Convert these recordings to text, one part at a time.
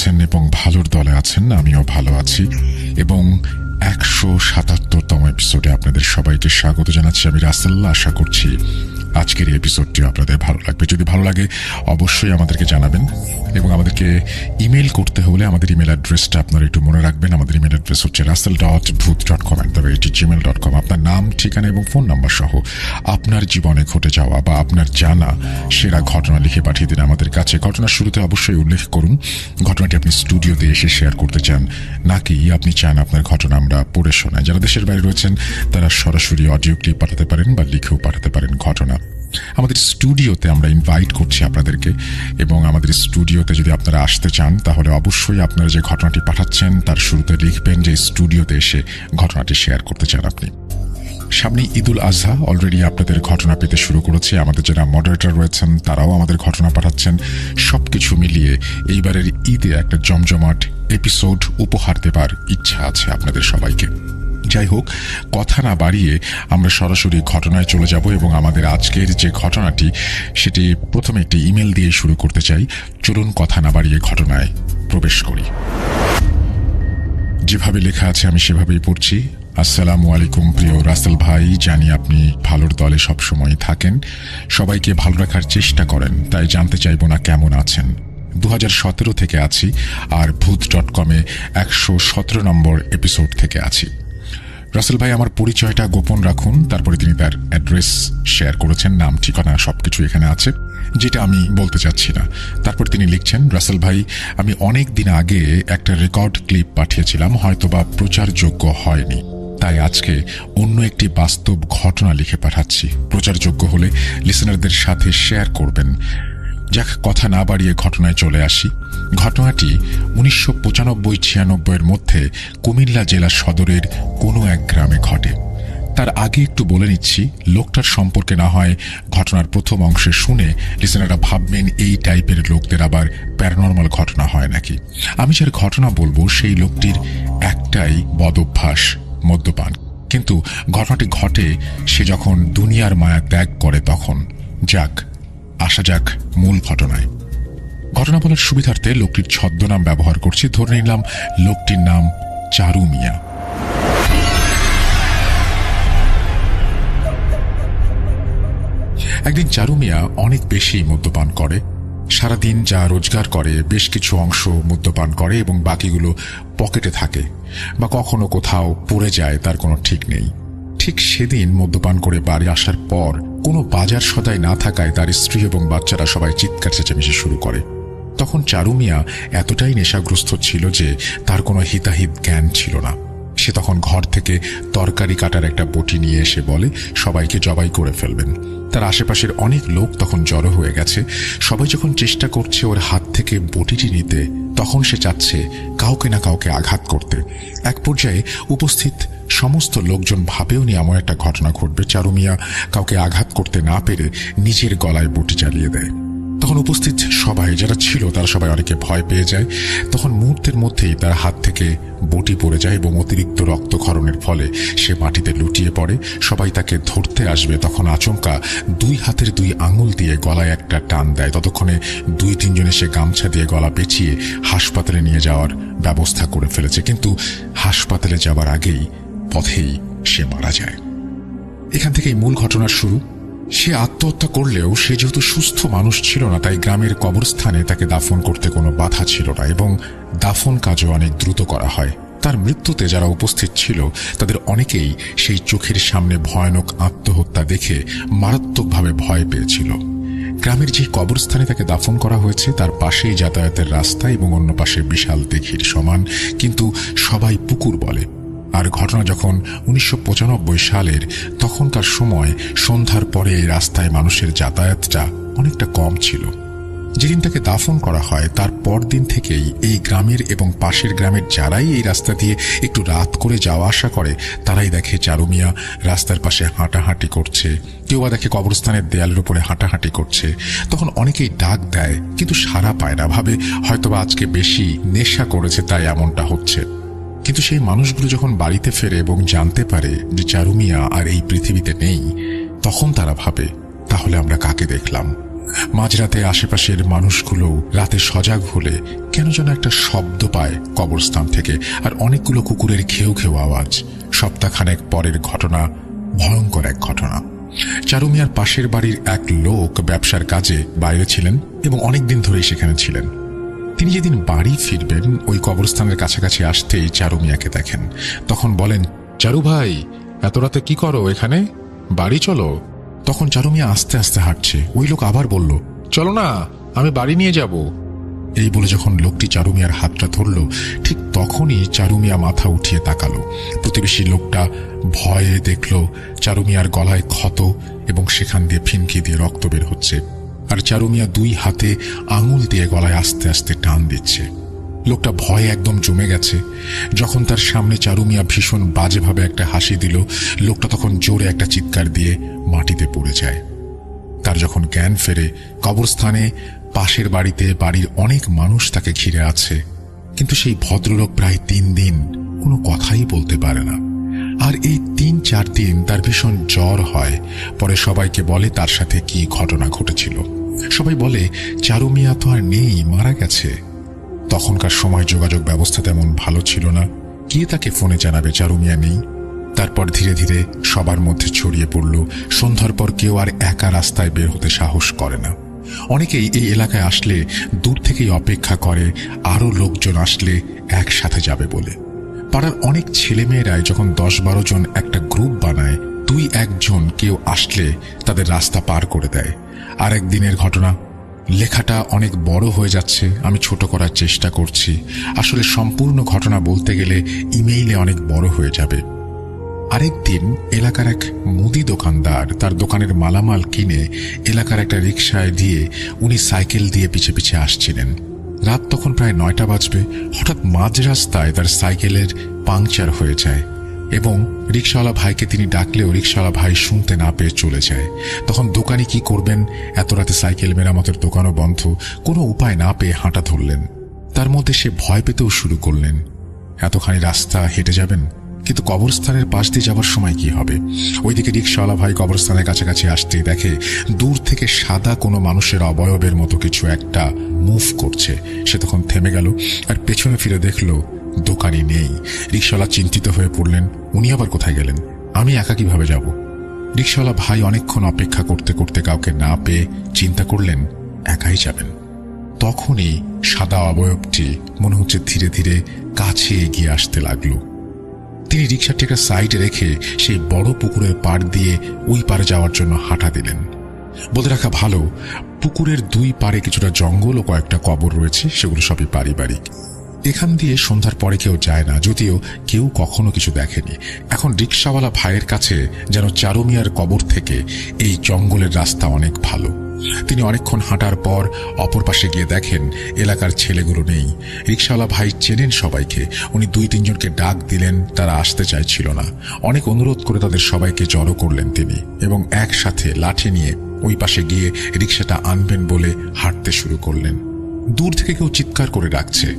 আছেন এবং ভালোর দলে আছেন। আমিও ভালো আছি এবং 177তম এপিসোডে আপনাদের সবাইকে স্বাগত জানাচ্ছি। আমি রাসেল। আশা করছি আজকের এই এপিসোডটি আপনাদের ভালো লাগবে। যদি ভালো লাগে অবশ্যই আমাদেরকে জানাবেন এবং আমাদেরকে ইমেল করতে হলে আমাদের ইমেল অ্যাড্রেসটা আপনারা একটু মনে রাখবেন। আমাদের ইমেল অ্যাড্রেস হচ্ছে russell.booth.com@gmail.com। আপনার নাম, ঠিকানা এবং ফোন নাম্বার সহ আপনার জীবনে ঘটে যাওয়া বা আপনার জানা সেরা ঘটনা লিখে পাঠিয়ে দিন আমাদের কাছে। ঘটনার শুরুতে অবশ্যই উল্লেখ করুন ঘটনাটি আপনি স্টুডিওতে এসে শেয়ার করতে চান নাকি আপনি চান আপনার ঘটনা আমরা পড়ে শোনাই। যারা দেশের বাইরে রয়েছেন তারা সরাসরি অডিও ক্লিপ পাঠাতে পারেন বা লিখেও পাঠাতে পারেন ঘটনা। আমাদের স্টুডিওতে আমরা ইনভাইট করছি আপনাদেরকে এবং আমাদের স্টুডিওতে যদি আপনারা আসতে চান তাহলে অবশ্যই আপনারা যে ঘটনাটি পাঠাচ্ছেন তার শুরুতে লিখবেন যে স্টুডিওতে এসে ঘটনাটি শেয়ার করতে চান আপনি। সামনে ঈদুল আজহা, অলরেডি আপনাদের ঘটনা পেতে শুরু করেছে। আমাদের যারা মডারেটর রয়েছেন তারাও আমাদের ঘটনা পাঠাচ্ছেন। সবকিছু মিলিয়ে এইবারের ঈদে একটা জমজমাট এপিসোড উপহার দেবার ইচ্ছা আছে আপনাদের সবাইকে। যাই হোক, কথা না বাড়িয়ে আমরা সরাসরি ঘটনায় চলে যাব এবং আমাদের আজকের যে ঘটনাটি সেটি প্রথমে একটি ইমেল দিয়ে শুরু করতে চাই। চলুন কথা না বাড়িয়ে ঘটনায় প্রবেশ করি। যেভাবে লেখা আছে আমি সেভাবেই পড়ছি। আসসালামু আলাইকুম প্রিয় রাসেল ভাই, জানি আপনি ভালোর দলে সবসময় থাকেন, সবাইকে ভালো রাখার চেষ্টা করেন, তাই জানতে চাইব না কেমন আছেন। 2017 থেকে আছি আর ভূত.com-এ 117 নম্বর এপিসোড থেকে আছি। রাসেল ভাই আমার পরিচয়টা গোপন রাখুন। তারপরে তিনি তার অ্যাড্রেস শেয়ার করেছেন, নাম, ঠিকানা সবকিছু এখানে আছে, যেটা আমি বলতে চাচ্ছি না। তারপর তিনি লিখছেন, রাসেল ভাই আমি অনেক দিন আগে একটা রেকর্ড ক্লিপ পাঠিয়েছিলাম, হয়তোবা প্রচারযোগ্য হয়নি, তাই আজকে অন্য একটি বাস্তব ঘটনা লিখে পাঠাচ্ছি। প্রচারযোগ্য হলে লিসেনারদের সাথে শেয়ার করবেন। যাক, কথা না বাড়িয়ে ঘটনায় চলে আসি। ঘটনাটি 1995-96 মধ্যে কুমিল্লা জেলা সদরের কোনো এক গ্রামে ঘটে। তার আগে একটু বলে নিচ্ছি, লোকটার সম্পর্কে না হয় ঘটনার প্রথম অংশে শুনে লিসেনাররা ভাববেন এই টাইপের লোকদের আবার প্যারানর্মাল ঘটনা হয় নাকি। আমি যার ঘটনা বলবো সেই লোকটির একটাই বদ অভ্যাস, মদ্যপান। কিন্তু ঘটনাটি ঘটে সে যখন দুনিয়ার মায়া ত্যাগ করে তখন। যাক, আসা যাক মূল ঘটনায়। ঘটনা বলার সুবিধার্থে লোকটির ছদ্মনাম ব্যবহার করছি। ধরে নিলাম লোকটির নাম চারু মিয়া। একদিন চারু মিয়া অনেক বেশি মদ্যপান করে। সারাদিন যা রোজগার করে বেশ কিছু অংশ মদ্যপান করে এবং বাকিগুলো পকেটে থাকে বা কখনো কোথাও পড়ে যায়, তার কোনো ঠিক নেই। ঠিক সেদিন মদ্যপান করে বাড়ি আসার পর কোনো বাজার সদাই না থাকায় তার স্ত্রী এবং বাচ্চারা সবাই চিৎকার চেঁচামেচি শুরু করে। তখন চারু মিয়া এতটাই নেশাগ্রস্ত ছিল যে তার কোনো হিতাহিত জ্ঞান ছিল না। সে তখন ঘর থেকে তরকারি কাটার একটা বটি নিয়ে এসে বলে সবাইকে জবাই করে ফেলবেন। তার আশেপাশের অনেক লোক তখন জড়ো হয়ে গেছে। সবাই যখন চেষ্টা করছে ওর হাত থেকে বটিটি নিতে, তখন সে চাচ্ছে কাউকে না কাউকে আঘাত করতে। এক পর্যায়ে উপস্থিত সমস্ত লোকজন ভাবেও নি এমন একটা ঘটনা ঘটবে। চারু মিয়া কাউকে আঘাত করতে না পেরে নিজের গলায় বটি চালিয়ে দেয়। তখন উপস্থিত সবাই যারা ছিল তারা সবাই অনেকে ভয় পেয়ে যায়। তখন মুহূর্তের মধ্যেই তার হাত থেকে বটি পড়ে যায় এবং অতিরিক্ত রক্তক্ষরণের ফলে সে মাটিতে লুটিয়ে পড়ে। সবাই তাকে ধরতে আসবে, তখন আচমকা 2 হাতের 2 আঙুল দিয়ে গলায় একটা টান দেয়। ততক্ষণে 2-3 জন এসে গামছা দিয়ে গলা পেঁচিয়ে হাসপাতালে নিয়ে যাওয়ার ব্যবস্থা করে ফেলেছে। কিন্তু হাসপাতালে যাবার আগেই পথেই সে মারা যায়। এখান থেকেই মূল ঘটনার শুরু। সে আত্মহত্যা করলেও সে যেহেতু সুস্থ মানুষ ছিল না, তাই গ্রামের কবরস্থানে তাকে দাফন করতে কোনো বাধা ছিল না এবং দাফন কাজও অনেক দ্রুত করা হয়। তার মৃত্যুতে যারা উপস্থিত ছিল তাদের অনেকেই সেই চোখের সামনে ভয়ানক আত্মহত্যা দেখে মারাত্মকভাবে ভয় পেয়েছিল। গ্রামের যে কবরস্থানে তাকে দাফন করা হয়েছে তার পাশেই যাতায়াতের রাস্তা এবং অন্য পাশে বিশাল দিঘির সমান, কিন্তু সবাই পুকুর বলে। আর ঘটনা যখন 1995 সালের, তখনকার সময় সন্ধ্যার পরে এই রাস্তায় মানুষের যাতায়াতটা অনেকটা কম ছিল। যেদিন তাকে দাফন করা হয় তার পরদিন থেকেই এই গ্রামের এবং পাশের গ্রামের যারাই এই রাস্তা দিয়ে একটু রাত করে যাওয়া আসা করে তারাই দেখে চারু মিয়া রাস্তার পাশে হাঁটাহাঁটি করছে, কেউ বা দেখে কবরস্থানের দেয়ালের উপরে হাঁটাহাঁটি করছে। তখন অনেকেই ডাক দেয় কিন্তু সাড়া পায় না, ভাবে হয়তোবা আজকে বেশি নেশা করেছে তাই এমনটা হচ্ছে। কিন্তু সেই মানুষগুলো যখন বাড়িতে ফেরে এবং জানতে পারে যে চারু মিয়া আর এই পৃথিবীতে নেই, তখন তারা ভাবে তাহলে আমরা কাকে দেখলাম। মাঝরাতে আশেপাশের মানুষগুলো রাতে সজাগ হলে কেন যেন একটা শব্দ পায় কবরস্থান থেকে, আর অনেকগুলো কুকুরের ঘেউ ঘেউ আওয়াজ। সপ্তাহখানেক পরের ঘটনা, ভয়ঙ্কর এক ঘটনা। চারু মিয়ার পাশের বাড়ির এক লোক ব্যবসার কাজে বাইরে ছিলেন এবং অনেকদিন ধরেই সেখানে ছিলেন। তিনি যেদিন বাড়ি ফিরবেন ওই কবরস্থানের কাছাকাছি আসতেই চারু মিয়াকে দেখেন। তখন বলেন, চারু ভাই, এত রাতে কি করো এখানে? বাড়ি চলো। তখন চারু মিয়া আস্তে আস্তে হাঁটছে। ওই লোক আবার বলল, চলো না, আমি বাড়ি নিয়ে যাব। এই বলে যখন লোকটি চারু মিয়ার হাতটা ধরল, ঠিক তখনই চারু মিয়া মাথা উঠিয়ে তাকালো। প্রতিবেশী লোকটা ভয়ে দেখল চারু মিয়ার গলায় ক্ষত এবং সেখান দিয়ে ফিনকি দিয়ে রক্ত বের হচ্ছে, আর চারু মিয়া দুই হাতে আঙুল দিয়ে গলায় আস্তে আস্তে টান দিচ্ছে। লোকটা ভয়ে একদম জমে গেছে। যখন তার সামনে চারু মিয়া ভীষণ বাজেভাবে একটা হাসি দিল, লোকটা তখন জোরে একটা চিৎকার দিয়ে মাটিতে পড়ে যায়। তার যখন জ্ঞান ফেরে, কবরস্থানে পাশের বাড়িতে বাড়ির অনেক মানুষ তাকে ঘিরে আছে, কিন্তু সেই ভদ্রলোক প্রায় 3 দিন কোনো কথাই বলতে পারে না। আর এই 3-4 দিন তার ভীষণ জ্বর হয়। পরে সবাইকে বলে তার সাথে কি ঘটনা ঘটেছিল। সবাই বলে চারু মিয়া তো আর নেই, মারা গেছে। তখনকার সময় যোগাযোগ ব্যবস্থা তেমন ভালো ছিল না, কে তাকে ফোনে জানাবে চারু মিয়া নেই। তারপর ধীরে ধীরে সবার মধ্যে ছড়িয়ে পড়ল। সন্ধ্যার পর কেউ আর একা রাস্তায় বের হতে সাহস করে না। অনেকেই এই এলাকায় আসলে দূর থেকেই অপেক্ষা করে আরো লোকজন আসলে একসাথে যাবে বলে। পাড়ার অনেক ছেলেমেয়েরাই যখন 10-12 জন একটা গ্রুপ বানায়, 2-1 জন কেউ আসলে তাদের রাস্তা পার করে দেয়। আর একদিনের ঘটনা। লেখাটা অনেক বড় হয়ে যাচ্ছে, আমি ছোট করার চেষ্টা করছি। আসলে সম্পূর্ণ ঘটনা বলতে গেলে ইমেইলে অনেক বড় হয়ে যাবে। আরেকদিন এলাকার এক মুদি দোকানদার তার দোকানের মালামাল কিনে এলাকার একটা রিকশায় দিয়ে উনি সাইকেল দিয়ে পিছে পিছে আসছিলেন। রাত তখন প্রায় 9টা বাজবে। হঠাৎ মাঝ রাস্তায় তার সাইকেলের পাংচার হয়ে যায় এবং রিকশাওয়ালা ভাইকে তিনি ডাকলেও রিকশাওয়ালা ভাই শুনতে না পেয়ে চলে যায়। তখন দোকানি কি করবেন, এত রাতে সাইকেল মেরামতের দোকানও বন্ধ, কোনো উপায় না পেয়ে হাঁটা ধরলেন। তার মধ্যে সে ভয় পেতেও শুরু করলেন। এতখানি রাস্তা হেঁটে যাবেন, কিন্তু কবরস্থানের পাশ দিয়ে যাবার সময় কি হবে? ওইদিকে রিকশাওয়ালা ভাই কবরস্থানের কাছাকাছি আসতেই দেখে দূর থেকে সাদা কোনো মানুষের অবয়বের মতো কিছু একটা মুভ করছে। সে তখন থেমে গেল আর পেছনে ফিরে দেখল দোকানি নেই। রিকশাওয়ালা চিন্তিত হয়ে পড়লেন, উনি আবার কোথায় গেলেন? আমি একা কিভাবে যাব? রিকশাওয়ালা ভাই অনেকক্ষণ অপেক্ষা করতে করতে কাউকে না পেয়ে চিন্তা করলেন একাই যাবেন। তখনই সাদা অবয়বটি মনে হচ্ছে ধীরে ধীরে কাছে এগিয়ে আসতে লাগলো। তিনি রিকশাটি একটা সাইডে রেখে সেই বড় পুকুরের পাড় দিয়ে ওই পারে যাওয়ার জন্য হাঁটা দিলেন। বলে রাখা ভালো, পুকুরের 2 পারে কিছুটা জঙ্গল ও কয়েকটা কবর রয়েছে, সেগুলো সবই পারিবারিক। এখান দিয়ে সন্ধ্যার পরে কেউ যায় না, যদিও কেউ কখনো কিছু দেখেনি। এখন রিকশাওয়ালা ভাইয়ের কাছে যেন চারু মিয়ার কবর থেকে এই জঙ্গলের রাস্তা অনেক ভালো। তিনি অনেকক্ষণ হাঁটার পর অপর পাশে গিয়ে দেখেন এলাকার ছেলেগুলো নেই। রিকশাওয়ালা ভাই চেনেন সবাইকে। উনি 2-3 জনকে ডাক দিলেন, তারা আসতে চাইছিল না। অনেক অনুরোধ করে তাদের সবাইকে জড়ো করলেন তিনি এবং একসাথে লাঠি নিয়ে ওই পাশে গিয়ে রিকশাটা আনবেন বলে হাঁটতে শুরু করলেন। দূর থেকে কেউ চিৎকার করে ডাকছে।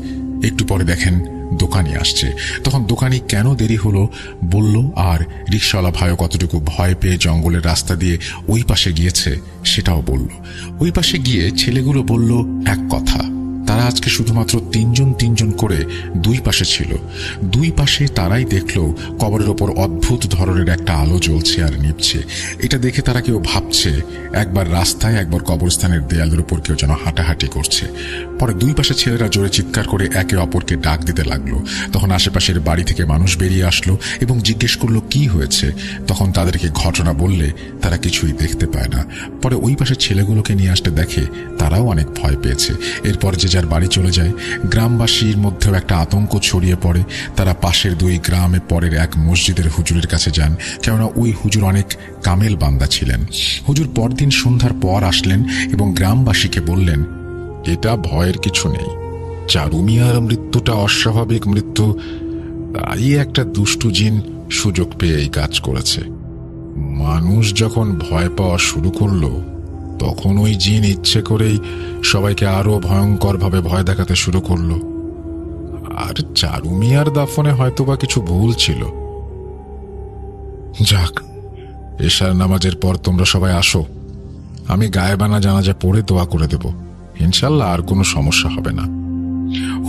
একটু পরে দেখেন দোকানি আসছে। তখন দোকানি কেন দেরি হলো বলল, আর রিকশাওয়ালা ভাইও কতটুকু ভয় পেয়ে জঙ্গলের রাস্তা দিয়ে ওই পাশে গিয়েছে সেটাও বলল। ওই পাশে গিয়ে ছেলেগুলো বলল এক কথা, তারা আজকে শুধুমাত্র 3 জন করে 2 পাশে ছিল। 2 পাশে তারাই দেখল কবরের ওপর অদ্ভুত ধরনের একটা আলো জ্বলছে আর নিভছে। এটা দেখে তারা কেউ ভাবছে একবার রাস্তায়, একবার কবরস্থানের দেয়ালের উপর কেউ যেন হাঁটাহাঁটি করছে। পরে 2 পাশে ছেলেরা জোরে চিৎকার করে একে অপরকে ডাক দিতে লাগলো। তখন আশেপাশের বাড়ি থেকে মানুষ বেরিয়ে আসলো এবং জিজ্ঞেস করলো কি হয়েছে। তখন তাদেরকে ঘটনা বললে তারা কিছুই দেখতে পায় না। পরে ওই পাশে ছেলেগুলোকে নিয়ে আসতে দেখে তারাও অনেক ভয় পেয়েছে। এরপর যে যার বাড়ি চলে যায়। গ্রামবাসীর মধ্যেও একটা আতঙ্ক ছড়িয়ে পড়ে। তারা পাশের 2 গ্রামে পরের এক মসজিদের হুজুরের কাছে যান, কেননা ওই হুজুর অনেক কামেল বান্দা ছিলেন। হুজুর পরদিন সন্ধ্যার পর আসলেন এবং গ্রামবাসীকে বললেন, এটা ভয়ের কিছু নেই, চারু মিয়ার মৃত্যুটা অস্বাভাবিক মৃত্যু, তাই একটা দুষ্টু জিন সুযোগ পেয়ে এই কাজ করেছে। মানুষ যখন ভয় পাওয়া শুরু করলো তখন ওই জিন ইচ্ছে করেই সবাইকে আরো ভয়ঙ্করভাবে ভয় দেখাতে শুরু করলো। আর চারু মিয়ার দাফনে হয়তোবা কিছু ভুল ছিল। যাক, এশার নামাজের পর তোমরা সবাই আসো, আমি গায়েবানা জানাজা পড়ে দোয়া করে দেব, ইনশাল্লাহ আর কোনো সমস্যা হবে না।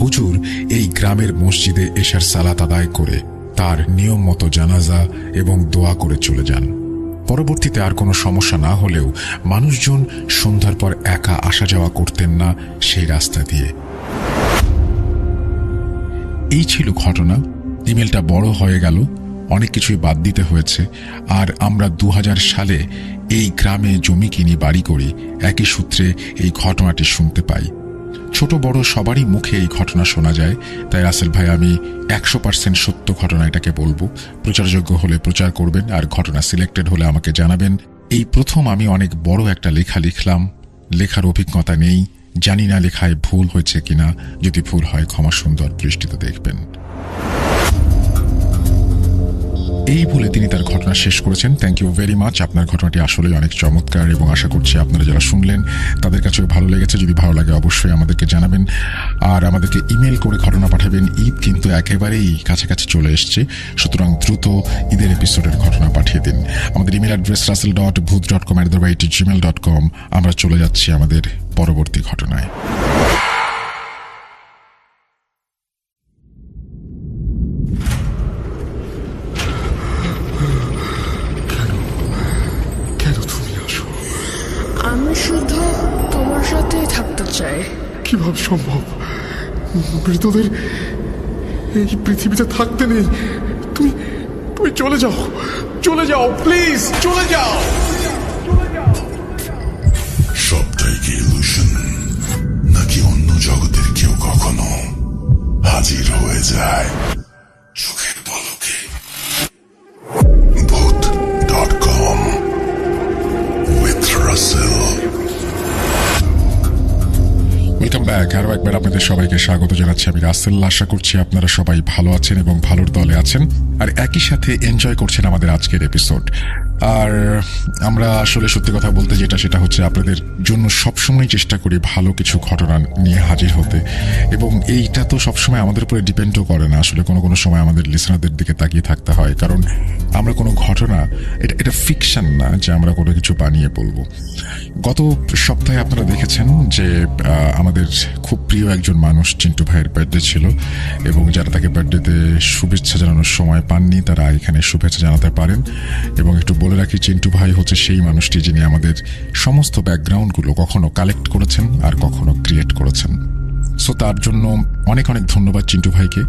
হুজুর এই গ্রামের মসজিদে এশার সালাত আদায় করে তার নিয়ম মতো জানাজা এবং দোয়া করে চলে যান। পরবর্তীতে আর কোনো সমস্যা না হলেও মানুষজন সন্ধ্যার পর একা আসা যাওয়া করতেন না সেই রাস্তা দিয়ে। এই ছিল ঘটনা। ইমেলটা বড় হয়ে গেল, অনেক কিছুই বাদ দিতে হয়েছে। আর আমরা 2000 সালে এই গ্রামে জমি কিনি, বাড়ি করি, একই সূত্রে এই ঘটনাটি শুনতে পাই। ছোট বড় সবারই মুখে এই ঘটনা শোনা যায়। তাই রাসেল ভাই, আমি 100% সত্য ঘটনা এটাকে বলবো। প্রচারযোগ্য হলে প্রচার করবেন, আর ঘটনা সিলেক্টেড হলে আমাকে জানাবেন। এই প্রথম আমি অনেক বড় একটা লেখা লিখলাম। লেখার অভিজ্ঞতা নেই, জানি না লেখায় ভুল হয়েছে কিনা। যদি ভুল হয় ক্ষমা সুন্দর দৃষ্টিতে দেখবেন। এই বলে তিনি তার ঘটনা শেষ করেছেন। Thank you very much. আপনার ঘটনাটি আসলেই অনেক চমৎকার এবং আশা করছি আপনারা যারা শুনলেন তাদের কাছেও ভালো লেগেছে। যদি ভালো লাগে অবশ্যই আমাদেরকে জানাবেন, আর আমাদেরকে ইমেল করে ঘটনা পাঠাবেন। ঈদ কিন্তু একেবারেই কাছাকাছি চলে এসছে, সুতরাং দ্রুত ঈদের এপিসোডের ঘটনা পাঠিয়ে দিন। আমাদের ইমেল অ্যাড্রেস russell.booth.com@gmail.com। আমরা চলে যাচ্ছি আমাদের পরবর্তী ঘটনায়। আমি শুধু তোমার সাথেই থাকতে চাই। কিভাবে সম্ভব? মৃতদের এই পৃথিবীতে থাকতে নেই। তুমি তুমি চলে যাও, চলে যাও, প্লিজ চলে যাও। সবটাই কি ইলুশন, নাকি অন্য জগতের কেউ কখনো হাজির হয়ে যায় চোখের পলকে? Booth.com with Russell। Welcome back. আরও একবার আপনাদের সবাইকে স্বাগত জানাচ্ছি। আমি রাসেল। আশা করছি আপনারা সবাই ভালো আছেন এবং ভালোর দলে আছেন, আর একই সাথে এনজয় করছেন আমাদের আজকের এপিসোড। আর আমরা আসলে সত্যি কথা বলতে সেটা হচ্ছে আপনাদের জন্য সবসময় চেষ্টা করি ভালো কিছু ঘটনা নিয়ে হাজির হতে, এবং এইটা তো সবসময় আমাদের উপরে ডিপেন্ডও করে না। আসলে কোনো কোনো সময় আমাদের লিসনারদের দিকে তাকিয়ে থাকতে হয়, কারণ আমরা কোনো ঘটনা, এটা ফিকশন না যে আমরা কোনো কিছু বানিয়ে বলবো। গত সপ্তাহে আপনারা দেখেছেন যে আমাদের খুব প্রিয় একজন মানুষ চিন্টু ভাইয়ের বার্থডে ছিল, এবং যারা তাকে বার্থডেতে শুভেচ্ছা জানানোর সময় পাননি তারা এখানে শুভেচ্ছা জানাতে পারেন। এবং একটু বলে রাখি, চিন্টু ভাই হচ্ছে সেই মানুষটি যিনি আমাদের সমস্ত ব্যাকগ্রাউন্ডগুলো কখনো কালেক্ট করেছেন আর কখনো ক্রিয়েট করেছেন। সো তার জন্য অনেক অনেক ধন্যবাদ চিন্টু ভাইকে,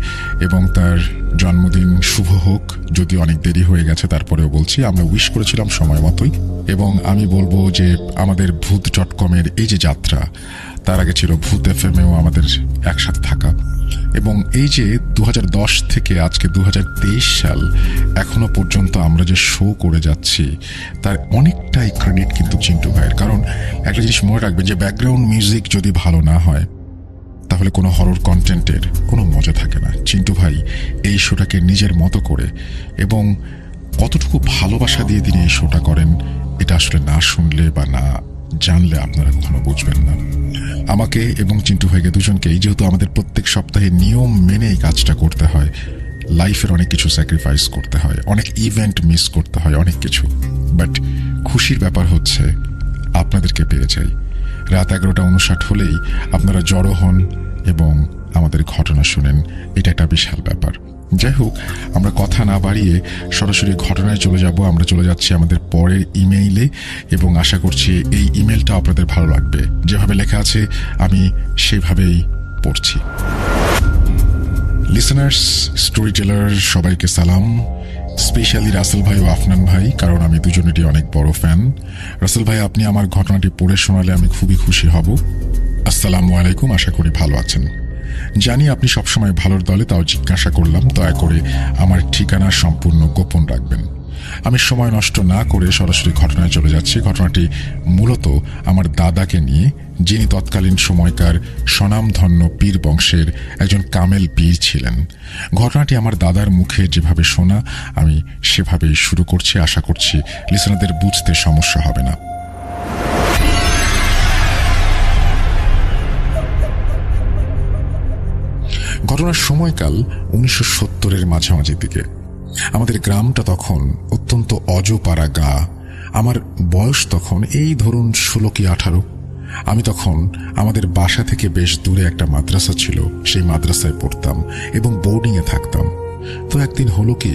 এবং তার জন্মদিন শুভ হোক। যদি অনেক দেরি হয়ে গেছে তারপরেও বলছি, আমরা উইশ করেছিলাম সময় মতোই। এবং আমি বলবো যে আমাদের Booth.com-এর এই যে যাত্রা, তার আগে ছিল ভূত FM-এও আমাদের একসাথে থাকা, এবং এই যে 2010 থেকে আজকে 2023 সাল এখনো পর্যন্ত আমরা যে শো করে যাচ্ছি তার অনেকটাই ক্রেডিট কিন্তু চিন্টু ভাইয়ের। কারণ একটা জিনিস মনে রাখবেন যে ব্যাকগ্রাউন্ড মিউজিক যদি ভালো না হয় তাহলে কোনো হরর কন্টেন্টের কোনো মজা থাকে না। চিন্টু ভাই এই শোটাকে নিজের মতো করে এবং কতটুকু ভালোবাসা দিয়ে তিনি এই শোটা করেন, এটা আসলে না শুনলে বা না জানলে আপনারা কখনো বুঝবেন না। আমাকে এবং চিন্টু ভাইকে দুজনকেই, যেহেতু আমাদের প্রত্যেক সপ্তাহে নিয়ম মেনে এই কাজটা করতে হয়, লাইফের অনেক কিছু স্যাক্রিফাইস করতে হয়, অনেক ইভেন্ট মিস করতে হয়, অনেক কিছু। বাট খুশির ব্যাপার হচ্ছে আপনাদেরকে পেয়ে যাই। রাত 11:59 হলেই আপনারা জড়ো হন এবং আমাদের ঘটনা শুনেন, এটা একটা বিশাল ব্যাপার। যাই হোক, আমরা কথা না বাড়িয়ে সরাসরি ঘটনায় চলে যাব। আমরা চলে যাচ্ছি আমাদের পরের ইমেইলে, এবং আশা করছি এই ইমেলটা আপনাদের ভালো লাগবে। যেভাবে লেখা আছে আমি সেভাবেই পড়ছি। লিসনার্স, স্টোরি টেলার সবাইকে সালাম, স্পেশালি রাসেল ভাই ও আফনান ভাই, কারণ আমি দুজনেরই অনেক বড় ফ্যান। রাসেল ভাই, আপনি আমার ঘটনাটি পড়ে শোনালে আমি খুবই খুশি হব। আসসালামু আলাইকুম, আশা করি ভালো আছেন। জানি আপনি সবসময় ভালোর দলে, তাও জিজ্ঞাসা করলাম। দয়া করে আমার ঠিকানা সম্পূর্ণ গোপন রাখবেন। আমি সময় নষ্ট না করে সরাসরি ঘটনায় চলে যাচ্ছি। ঘটনাটি মূলত আমার দাদাকে নিয়ে, যিনি তৎকালীন সময়কার স্বনামধন্য পীর বংশের একজন কামেল পীর ছিলেন। ঘটনাটি আমার দাদার মুখে যেভাবে শোনা আমি সেভাবেই শুরু করছি। আশা করছি লিসনারদের বুঝতে সমস্যা হবে না। ঘটনার সময়কাল 1970-এর মাঝামাঝি দিকে। আমাদের গ্রামটা তখন অত্যন্ত অজপাড়া গা, আমার বয়স তখন এই ধরুন 16 কি 18। আমি তখন আমাদের বাসা থেকে বেশ দূরে একটা মাদ্রাসা ছিল, সেই মাদ্রাসায় পড়তাম এবং বোর্ডিংয়ে থাকতাম। তো একদিন হলো কি,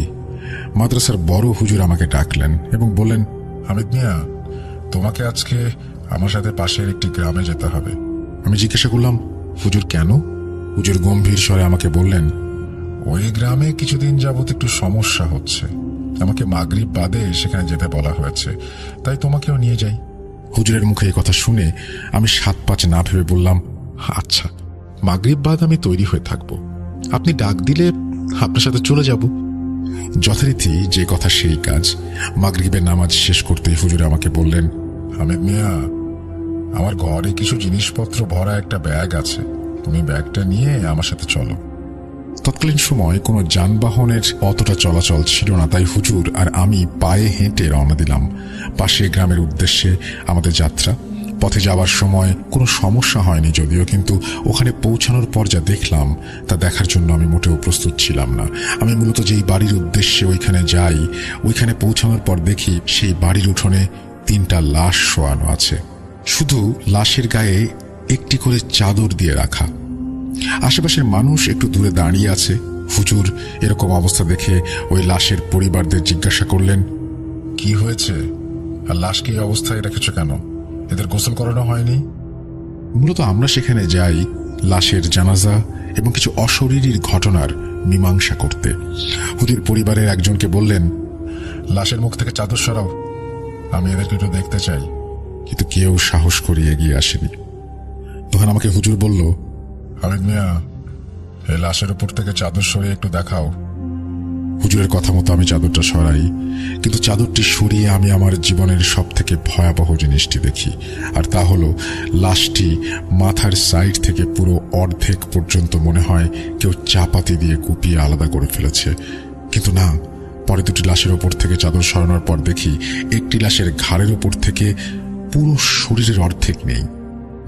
মাদ্রাসার বড় হুজুর আমাকে ডাকলেন এবং বললেন, হামিদ মিয়া, তোমাকে আজকে আমার সাথে পাশের একটি গ্রামে যেতে হবে। আমি জিজ্ঞাসা করলাম, হুজুর কেন? হুজুর গম্ভীর স্বরে আমাকে বললেন, ওই গ্রামে কিছুদিন যাবত একটু সমস্যা হচ্ছে, আমাকে মাগরিব বাদে সেখানে যেতে বলা হয়েছে, তাই তোমাকেও নিয়ে যাই। হুজুরের মুখে এই কথা শুনে আমি 7-5 না ভেবে বললাম, আচ্ছা, মাগরিব বাদ আমি তৈরি হয়ে থাকব, আপনি ডাক দিলে আপনার সাথে চলে যাব। যথারীতি যে কথা সেই কাজ। মাগরিবের নামাজ শেষ করতেই হুজুর আমাকে বললেন, হামিদ মিয়া, আমার ঘরে কিছু জিনিসপত্র ভরা একটা ব্যাগ আছে, তুমি ব্যাগটা নিয়ে আমার সাথে চলো। তৎকালীন সময় কোনো যানবাহনের অতটা চলাচল ছিল না, তাই হুজুর আর আমি পায়ে হেঁটে রওনা দিলাম পাশে গ্রামের উদ্দেশ্যে আমাদের যাত্রা। পথে যাওয়ার সময় কোনো সমস্যা হয়নি যদিও, কিন্তু ওখানে পৌঁছানোর পর যা দেখলাম তা দেখার জন্য আমি মোটেও প্রস্তুত ছিলাম না। আমি মূলত যেই বাড়ির উদ্দেশ্যে ওইখানে যাই, ওইখানে পৌঁছানোর পর দেখি সেই বাড়ির উঠোনে 3টা লাশ শোয়ানো আছে। শুধু লাশের গায়ে একটি করে চাদর দিয়ে রাখা। আশেপাশের মানুষ একটু দূরে দাঁড়িয়ে আছে। হুজুর এরকম অবস্থা দেখে ওই লাশের পরিবারদের জিজ্ঞাসা করলেন, কি হয়েছে? আর লাশকে এই অবস্থায় রেখেছো কেন? এদের গোসল করানো হয়নি? মূলত আমরা সেখানে যাই লাশের জানাজা এবং কিছু অশরীরীর ঘটনার মীমাংসা করতে। হুজুর পরিবারের একজনকে বললেন, লাশের মুখ থেকে চাদর সরাও, আমি এদেরকে একটু দেখতে চাই। কিন্তু কেউ সাহস করে এগিয়ে আসেনি। তখন আমাকে হুজুর বলল, হামিদ মিয়া, এই লাশের উপর থেকে চাদর সরিয়ে একটু দেখাও। হুজুরের কথা মতো আমি চাদরটা সরাই, কিন্তু চাদরটি সরিয়ে আমি আমার জীবনের সব থেকে ভয়াবহ জিনিসটি দেখি, আর তা হলো লাশটি মাথার সাইড থেকে পুরো অর্ধেক পর্যন্ত মনে হয় কেউ চাপাতি দিয়ে কুপিয়ে আলাদা করে ফেলেছে। কিন্তু না, পরে 2টি লাশের ওপর থেকে চাদর সরানোর পর দেখি একটি লাশের ঘাড়ের ওপর থেকে পুরো শরীরের অর্ধেক নেই।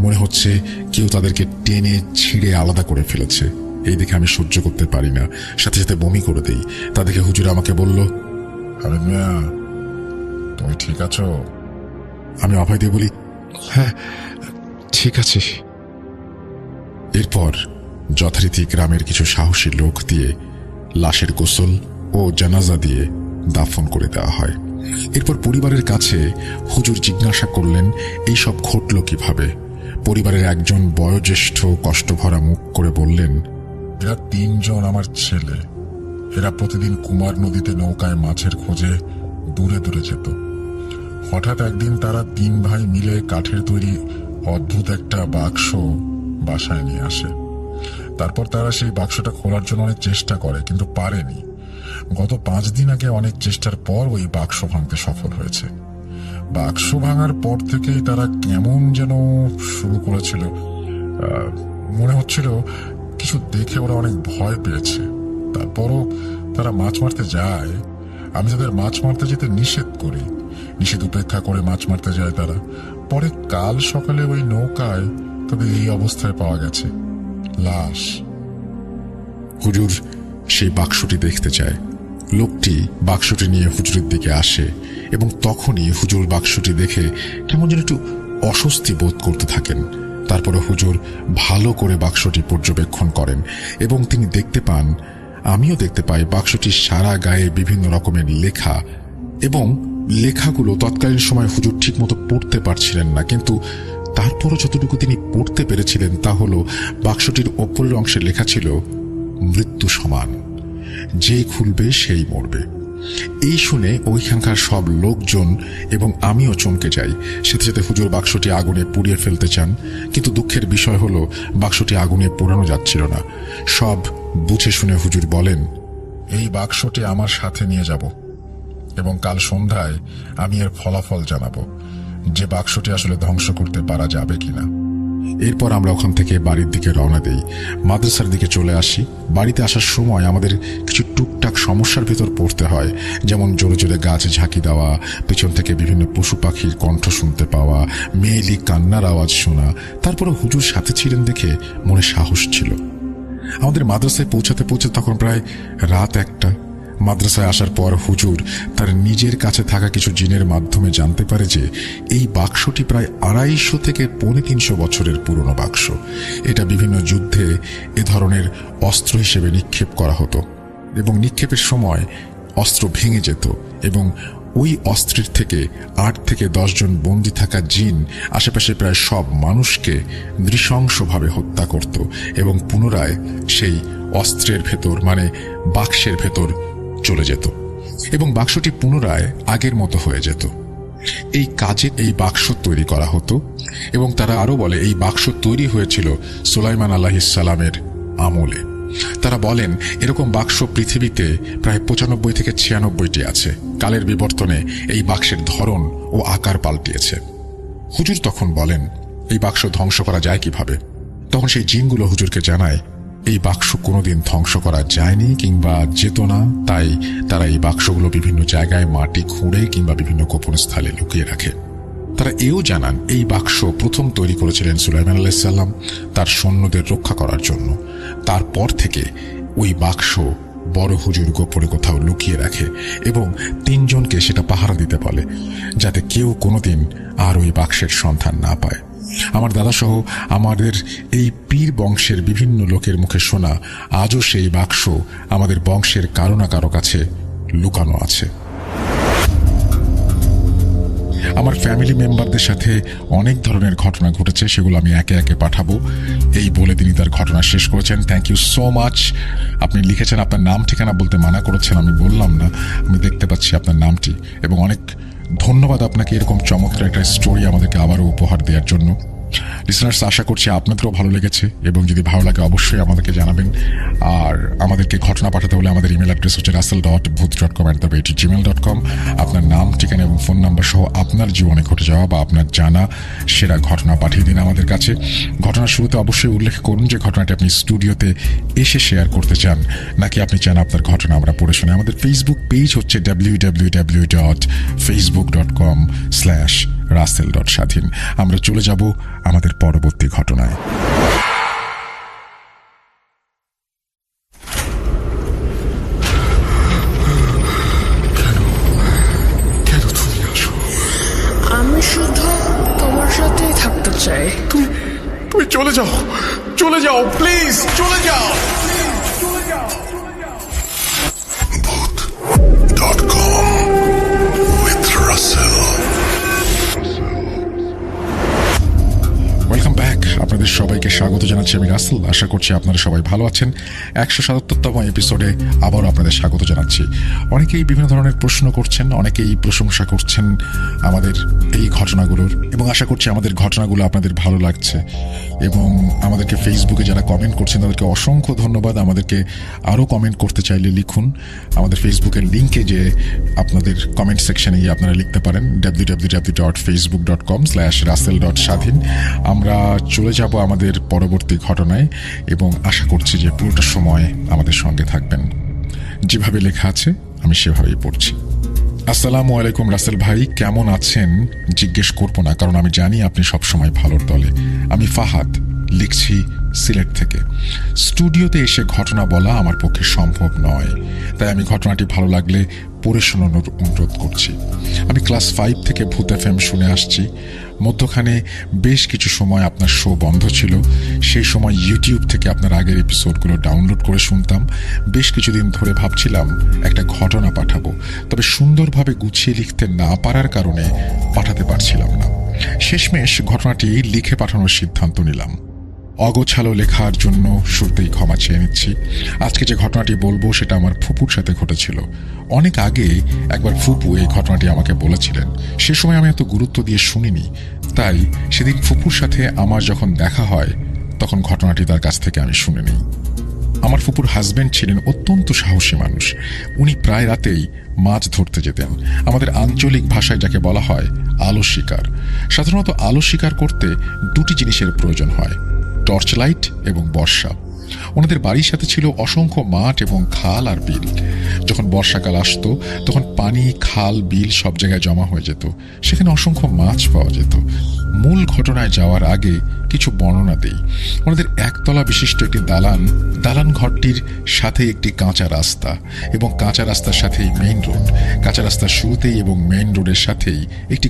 মনে হচ্ছে কেউ তাদেরকে টেনে ছিঁড়ে আলাদা করে ফেলেছে। এই দেখে আমি সহ্য করতে পারি না, সাথে সাথে বমি করে দেই। তা দেখে হুজুর আমাকে বলল, হামিদ মিয়া, তুমি ঠিক আছো? আমি অভয় দিয়ে বলি, হ্যাঁ ঠিক আছে। এরপর যথারীতি গ্রামের কিছু সাহসী লোক দিয়ে লাশের গোসল ও জানাজা দিয়ে দাফন করে দেওয়া হয়। এরপর পরিবারের কাছে হুজুর জিজ্ঞাসা করলেন এই সব ঘটল কিভাবে। পরিবারের একজন বয়োজ্যেষ্ঠ কষ্টভরা মুখ করে বললেন, এরা 3 জন আমার ছেলে। এরা প্রতিদিন কুমার নদীতে নৌকায় মাছের খোঁজে দূরে দূরে যেত। হঠাৎ একদিন তারা 3 ভাই মিলে কাঠের তৈরি অদ্ভুত একটা বাক্স বাসায় নিয়ে আসে। তারপর তারা সেই বাক্সটা খোলার জন্য অনেক চেষ্টা করে, কিন্তু পারেনি। গত 5 দিন আগে অনেক চেষ্টার পর ওই বাক্স ভাঙতে সফল হয়েছে। বাক্স ভাঙার পর থেকেই তারা কেমন যেন শুরু করেছিল। মনে হচ্ছিল কিছু দেখে ওরা অনেক ভয় পেয়েছে। তারপরও তারা মাছ মারতে যায়। আমি তাদের মাছ মারতে যেতে নিষেধ করি। নিষেধ উপেক্ষা করে মাছ মারতে যায় তারা। পরে কাল সকালে ওই নৌকায় তাদের এই অবস্থায় পাওয়া গেছে, লাশ। হুজুর সেই বাক্সটি দেখতে চায়। লোকটি বাক্সটি নিয়ে হুজুরের দিকে আসে এবং তখনই হুজুর বাক্সটি দেখে কেমন যেন একটু অস্বস্তি বোধ করতে থাকেন। তারপরে হুজুর ভালো করে বাক্সটি পর্যবেক্ষণ করেন এবং তিনি দেখতে পান, আমিও দেখতে পাই, বাক্সটির সারা গায়ে বিভিন্ন রকমের লেখা, এবং লেখাগুলো তৎকালীন সময় হুজুর ঠিক মতো পড়তে পারছিলেন না, কিন্তু তারপরও যতটুকু তিনি পড়তে পেরেছিলেন তা হলো বাক্সটির ওপরের অংশে লেখা ছিল, মৃত্যু সমান, যে খুলবে সেই মরবে। এই শুনে ওইখানকার সব লোকজন এবং আমিও চমকে যাই। সাথে সাথে হুজুর বাক্সটি আগুনে পুড়িয়ে ফেলতে চান, কিন্তু দুঃখের বিষয় হলো বাক্সটি আগুনে পোড়ানো যাচ্ছিল না। সব বুঝে শুনে হুজুর বলেন, এই বাক্সটি আমার সাথে নিয়ে যাব এবং কাল সন্ধ্যায় আমি এর ফলাফল জানাবো যে বাক্সটি আসলে ধ্বংস করতে পারা যাবে কিনা। এরপর আমরা ওখান থেকে বাড়ির দিকে রওনা দেই। মাদ্রাসার দিকে চলে আসি। বাড়িতে আসার সময় আমাদের কিছু টুকটাক সমস্যার ভেতর পড়তে হয়, যেমন জোরে জোরে গাছে ঝাঁকি দেওয়া, পেছন থেকে বিভিন্ন পশু পাখির কণ্ঠ শুনতে পাওয়া, মেয়েলি কান্নার আওয়াজ শোনা। তারপরে হুজুর সাথে ছিলেন দেখে মনে সাহস ছিল। আমাদের মাদ্রাসায় পৌঁছাতে তখন প্রায় রাত 1টা। মাদ্রাসায় আসার পর হুজুর তার নিজের কাছে থাকা কিছু জিনের মাধ্যমে জানতে পারে যে এই বাক্সটি প্রায় 250 থেকে 350 বছরের পুরনো বাক্স। এটা বিভিন্ন যুদ্ধে এ ধরনের অস্ত্র হিসেবে নিক্ষেপ করা হতো এবং নিক্ষেপের সময় অস্ত্র ভেঙে যেত এবং ওই অস্ত্রের থেকে 8 থেকে 10 জন বন্দী থাকা জিন আশেপাশে প্রায় সব মানুষকে নৃশংসভাবে হত্যা করত এবং পুনরায় সেই অস্ত্রের ভেতর মানে বাক্সের ভেতর চলে যেত এবং বাক্সটি পুনরায় আগের মতো হয়ে যেত। এই কাজে এই বাক্স তৈরি করা হতো এবং তারা আরো বলে এই বাক্স তৈরি হয়েছিল সুলাইমান আলাইহিস সালামের আমলে। তারা বলেন এরকম বাক্স পৃথিবীতে প্রায় 95 থেকে 96টি আছে। কালের বিবর্তনে এই বাক্সের ধরন ও আকার পাল্টিয়েছে। হুজুর তখন বলেন এই বাক্স ধ্বংস করা যায় কিভাবে? তখন সেই জিনগুলো হুজুরকে জানায় এই বাক্স কোনোদিন ধ্বংস করা যায়নি কিংবা যেত না, তাই তারা এই বাক্সগুলো বিভিন্ন জায়গায় মাটি খুঁড়ে কিংবা বিভিন্ন গোপন স্থানে লুকিয়ে রাখে। তারা এও জানান এই বাক্স প্রথম তৈরি করেছিলেন সুলাইমান আলাইহিস সালাম তার সৈন্যদের রক্ষা করার জন্য। তারপর থেকে ওই বাক্স বড় হুজুর গোপনে কোথাও লুকিয়ে রাখে এবং 3 জনকে সেটা পাহারা দিতে বলে যাতে কেউ কোনোদিন আর ওই বাক্সের সন্ধান না পায়। আমার দাদা সহ আমাদের এই পীর বংশের বিভিন্ন লোকের মুখে শোনা আজও সেই বাক্স আমাদের বংশের কারো না কারো কাছে লুকানো আছে। আমার ফ্যামিলি মেম্বারদের সাথে অনেক ধরনের ঘটনা ঘটেছে, সেগুলো আমি একে একে পাঠাবো এই বলে তিনি তার ঘটনা শেষ করেছেন। Thank you so much. আপনি লিখেছেন আপনার নাম ঠিকানা বলতে মানা করেছেন, আমি বললাম না, আমি দেখতে পাচ্ছি আপনার নামটি, এবং অনেক ধন্যবাদ আপনাকে এরকম চমৎকার একটা স্টোরি আমাদেরকে আবারও উপহার দেওয়ার জন্য। লিসনার্স, আশা করছি আপনাদেরও ভালো লেগেছে এবং যদি ভালো লাগে অবশ্যই আমাদেরকে জানাবেন। আর আমাদেরকে ঘটনা পাঠাতে হলে আমাদের ইমেল অ্যাড্রেস হচ্ছে russell.booth.com@gmail.com। আপনার নাম ঠিকানা এবং ফোন নাম্বার সহ আপনার জীবনে ঘটে যাওয়া বা আপনার জানা সেরা ঘটনা পাঠিয়ে দিন আমাদের কাছে। ঘটনার শুরুতে অবশ্যই উল্লেখ করুন যে ঘটনাটি আপনি স্টুডিওতে এসে শেয়ার করতে চান নাকি আপনি চান আপনার ঘটনা আমরা পড়ে শুনে। আমাদের ফেসবুক পেজ হচ্ছে www.facebook.com/russell.স্বাধীন। আমরা চলে যাব আমাদের পরবর্তী ঘটনায়। কেন তুমি আসো? আমি শুধু তোমার সাথেই থাকতে চাই। তুমি চলে যাও, চলে যাও, প্লিজ চলে যাও। Booth.com with Russell. Welcome back. আপনাদের সবাইকে স্বাগত জানাচ্ছি আমি রাসেল। আশা করছি আপনারা সবাই ভালো আছেন। 177তম এপিসোডে আবারও আপনাদের স্বাগত জানাচ্ছি। অনেকেই বিভিন্ন ধরনের প্রশ্ন করছেন, অনেকেই প্রশংসা করছেন আমাদের এই ঘটনাগুলোর, এবং আশা করছি আমাদের ঘটনাগুলো আপনাদের ভালো লাগছে। এবং আমাদেরকে ফেসবুকে যারা কমেন্ট করছেন তাদেরকে অসংখ্য ধন্যবাদ। আমাদেরকে আরও কমেন্ট করতে চাইলে লিখুন আমাদের ফেসবুকের লিঙ্কে, যে আপনাদের কমেন্ট সেকশনে গিয়ে আপনারা লিখতে পারেন www.facebook.com/russell.স্বাধীন। আমরা চলে যাব আমাদের পরবর্তী ঘটনায় এবং আশা করছি যে পুরোটা সময় আমাদের সঙ্গে থাকবেন। যেভাবে লেখা আছে আমি সেভাবেই পড়ছি। আসসালামু আলাইকুম রাসেল ভাই, কেমন আছেন জিজ্ঞেস করবো না, কারণ আমি জানি আপনি সবসময় ভালোর দলে। আমি ফাহাদ, লিখছি সিলেট থেকে। স্টুডিওতে এসে ঘটনা বলা আমার পক্ষে সম্ভব নয়, তাই আমি ঘটনাটি ভালো লাগলে পড়ে শোনানোর অনুরোধ করছি। আমি ক্লাস 5 থেকে ভূত FM শুনে আসছি। মধ্যখানে বেশ কিছু সময় আপনার শো বন্ধ ছিল। সেই সময় ইউটিউব থেকে আপনার আগের এপিসোডগুলো ডাউনলোড করে শুনতাম। বেশ কিছুদিন ধরে ভাবছিলাম একটা ঘটনা পাঠাবো, তবে সুন্দরভাবে গুছিয়ে লিখতে না পারার কারণে পাঠাতে পারছিলাম না। শেষমেশ ঘটনাটি লিখে পাঠানোর সিদ্ধান্ত নিলাম। অগোছালো লেখার জন্য শুরুতেই ক্ষমা চেয়ে নিচ্ছি। আজকে যে ঘটনাটি বলবো সেটা আমার ফুপুর সাথে ঘটেছিল। অনেক আগে একবার ফুপু এই ঘটনাটি আমাকে বলেছিলেন। সে সময় আমি এত গুরুত্ব দিয়ে শুনিনি, তাই সেদিন ফুপুর সাথে আমার যখন দেখা হয় তখন ঘটনাটি তার কাছ থেকে আমি শুনে নিই। আমার ফুপুর হাজবেন্ড ছিলেন অত্যন্ত সাহসী মানুষ। উনি প্রায় রাতেই মাছ ধরতে যেতেন। আমাদের আঞ্চলিক ভাষায় যাকে বলা হয় আলো শিকার। সাধারণত আলো শিকার করতে দুটি জিনিসের প্রয়োজন হয়, টর্চ লাইট এবং বর্ষা। ওনাদের বাড়ির সাথে ছিল অসংখ্য মাঠ এবং খাল আর বিল। যখন বর্ষাকাল আসতো তখন পানি, খাল, বিল সব জায়গায় জমা হয়ে যেত। সেখানে অসংখ্য মাছ পাওয়া যেত। মূল ঘটনায় যাওয়ার আগে কিছু বর্ণনা দেই। ওনাদের একতলা বিশিষ্ট একটি দালান ঘরটির সাথে একটি কাঁচা রাস্তা এবং কাঁচা রাস্তার সাথেই মেইন রোড। কাঁচা রাস্তার শুরুতেই এবং মেইন রোডের সাথেই একটি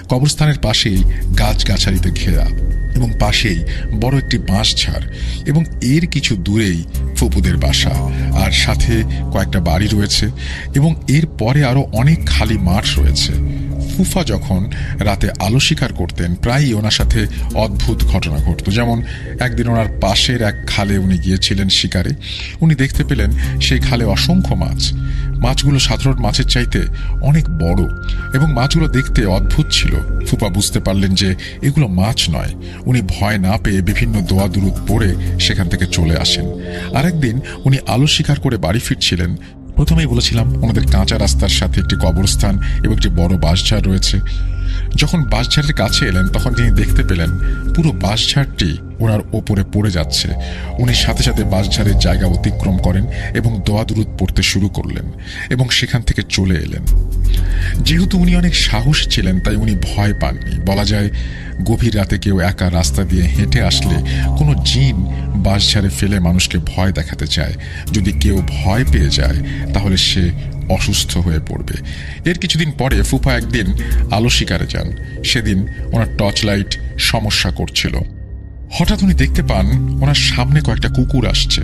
কবরস্থানের পাশেই গাছগাছালিতে ঘেরা এবং পাশেই বড় একটি বাঁশঝাড় এবং এর কিছু দূরেই ফুপুদের বাসা, আর সাথে কয়েকটা বাড়ি রয়েছে এবং এর পরে আরো অনেক খালি মাঠ রয়েছে। ফুফা যখন রাতে আলো শিকার করতেন প্রায়ই ওনার সাথে অদ্ভুত ঘটনা ঘটত। যেমন একদিন ওনার পাশের এক খালে উনি গিয়েছিলেন শিকারে। উনি দেখতে পেলেন সেই খালে অসংখ্য মাছগুলো সাধারণ মাছের চাইতে অনেক বড় এবং মাছগুলো দেখতে অদ্ভুত ছিল। ফুপা বুঝতে পারলেন যে এগুলো মাছ নয়। উনি ভয় না পেয়ে বিভিন্ন দোয়া দুরুদ পড়ে সেখান থেকে চলে আসেন। আরেকদিন উনি আলো শিকার করে বাড়ি ফিরছিলেন। প্রথমেই বলেছিলাম ওনাদের কাঁচা রাস্তার সাথে একটি কবরস্থান এবং একটি বড় বাঁশঝাড় রয়েছে। যখন বাঁশঝাড়ের কাছে এলেন তখন তিনি দেখতে পেলেন পুরো বাঁশঝাড়টি ওনার ওপরে পড়ে যাচ্ছে। উনি সাথে সাথে বাঁশঝাড়ের জায়গা অতিক্রম করেন এবং দোয়া দুরুদ পড়তে শুরু করলেন এবং সেখান থেকে চলে এলেন। যেহেতু উনি অনেক সাহসী ছিলেন তাই উনি ভয় পাননি। বলা যায় গভীর রাতে কেউ একা রাস্তা দিয়ে হেঁটে আসলে কোনো জিন বাঁশঝাড়ে ফেলে মানুষকে ভয় দেখাতে চায়। যদি কেউ ভয় পেয়ে যায় তাহলে সে অসুস্থ হয়ে পড়বে। এর কিছুদিন পরে ফুফা একদিন আলো শিকারে যান। সেদিন ওনার টর্চ লাইট সমস্যা করছিল। হঠাৎ উনি দেখতে পান ওনার সামনে কয়েকটা কুকুর আসছে।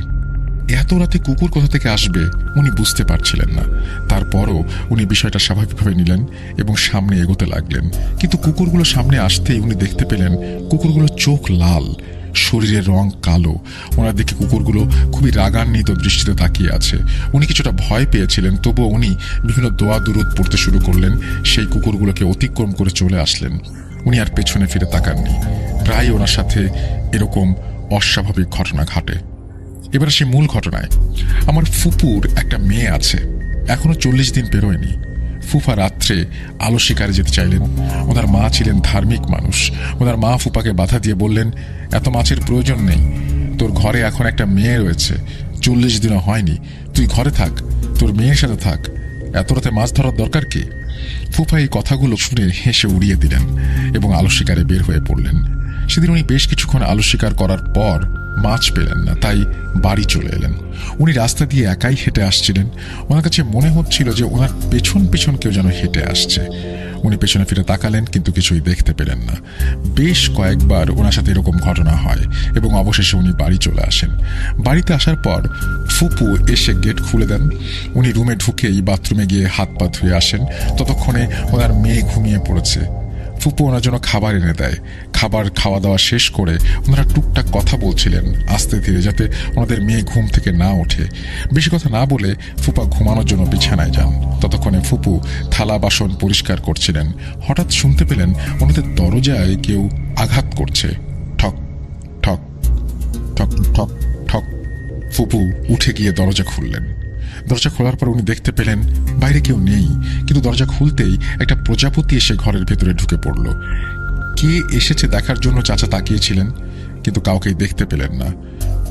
এত রাতে কুকুর কোথা থেকে আসবে উনি বুঝতে পারছিলেন না। তারপরও উনি বিষয়টা স্বাভাবিকভাবে নিলেন এবং সামনে এগোতে লাগলেন। কিন্তু কুকুরগুলো সামনে আসতেই উনি দেখতে পেলেন কুকুরগুলোর চোখ লাল, শরীরের রং কালো। ওনার দিকে কুকুরগুলো খুবই রাগান্বিত দৃষ্টিতে তাকিয়ে আছে। উনি কিছুটা ভয় পেয়েছিলেন, তবুও উনি বিভিন্ন দোয়া দুরুদ পড়তে শুরু করলেন। সেই কুকুরগুলোকে অতিক্রম করে চলে আসলেন। উনি আর পেছনে ফিরে তাকাননি। প্রায় ওনার সাথে এরকম অস্বাভাবিক ঘটনা ঘটে। এবার আসি মূল ঘটনায়। আমার ফুপুর একটা মেয়ে আছে, এখনো 40 দিন পেরোয়নি। ফুফা রাত্রে আলো শিকারে যেতে চাইলেন। ওনার মা ছিলেন ধার্মিক মানুষ। ওনার মা ফুপাকে বাধা দিয়ে বললেন, এত মাছের প্রয়োজন নেই, তোর ঘরে এখন একটা মেয়ে রয়েছে, 40 দিনও হয়নি, তুই ঘরে থাক, তোর মেয়ের সাথে থাক, এত রাতে মাছ ধরার দরকার কি? ফুফা এই কথাগুলো শুনে হেসে উড়িয়ে দিলেন এবং আলো শিকারে বের হয়ে পড়লেন। সেদিন উনি বেশ কিছুক্ষণ আলো শিকার করার পর মাছ পেলেন না, তাই বাড়ি চলে এলেন। উনি রাস্তা দিয়ে একাই হেঁটে আসছিলেন। ওনার কাছে মনে হচ্ছিল যে ওনার পেছন পেছন কেউ যেন হেঁটে আসছে। উনি পেছনে ফিরে তাকালেন কিন্তু কিছুই দেখতে পেলেন না। বেশ কয়েকবার ওনার সাথে এরকম ঘটনা হয় এবং অবশেষে উনি বাড়ি চলে আসেন। বাড়িতে আসার পর ফুপু এসে গেট খুলে দেন। উনি রুমে ঢুকেই বাথরুমে গিয়ে হাত পা ধুয়ে আসেন। ততক্ষণে ওনার মেয়ে ঘুমিয়ে পড়েছে। ফুপু ওনার জন্য খাবার এনে দেয়। খাবার খাওয়া দাওয়া শেষ করে ওনারা টুকটাক কথা বলছিলেন আস্তে ধীরে, যাতে ওনাদের মেয়ে ঘুম থেকে না ওঠে। বেশি কথা না বলে ফুপা ঘুমানোর জন্য বিছানায় যান। ততক্ষণে ফুপু থালা বাসন পরিষ্কার করছিলেন। হঠাৎ শুনতে পেলেন ওনাদের দরজায় কেউ আঘাত করছে। ঠক ঠক ঠক ঠক ঠক। ফুপু উঠে গিয়ে দরজা খুললেন। দরজা খোলার পর উনি দেখতে পেলেন বাইরে কেউ নেই, কিন্তু দরজা খুলতেই একটা প্রজাপতি এসে ঘরের ভেতরে ঢুকে পড়ল। কে এসেছে দেখার জন্য চাচা তাকিয়েছিলেন, কিন্তু কাউকেই দেখতে পেলেন না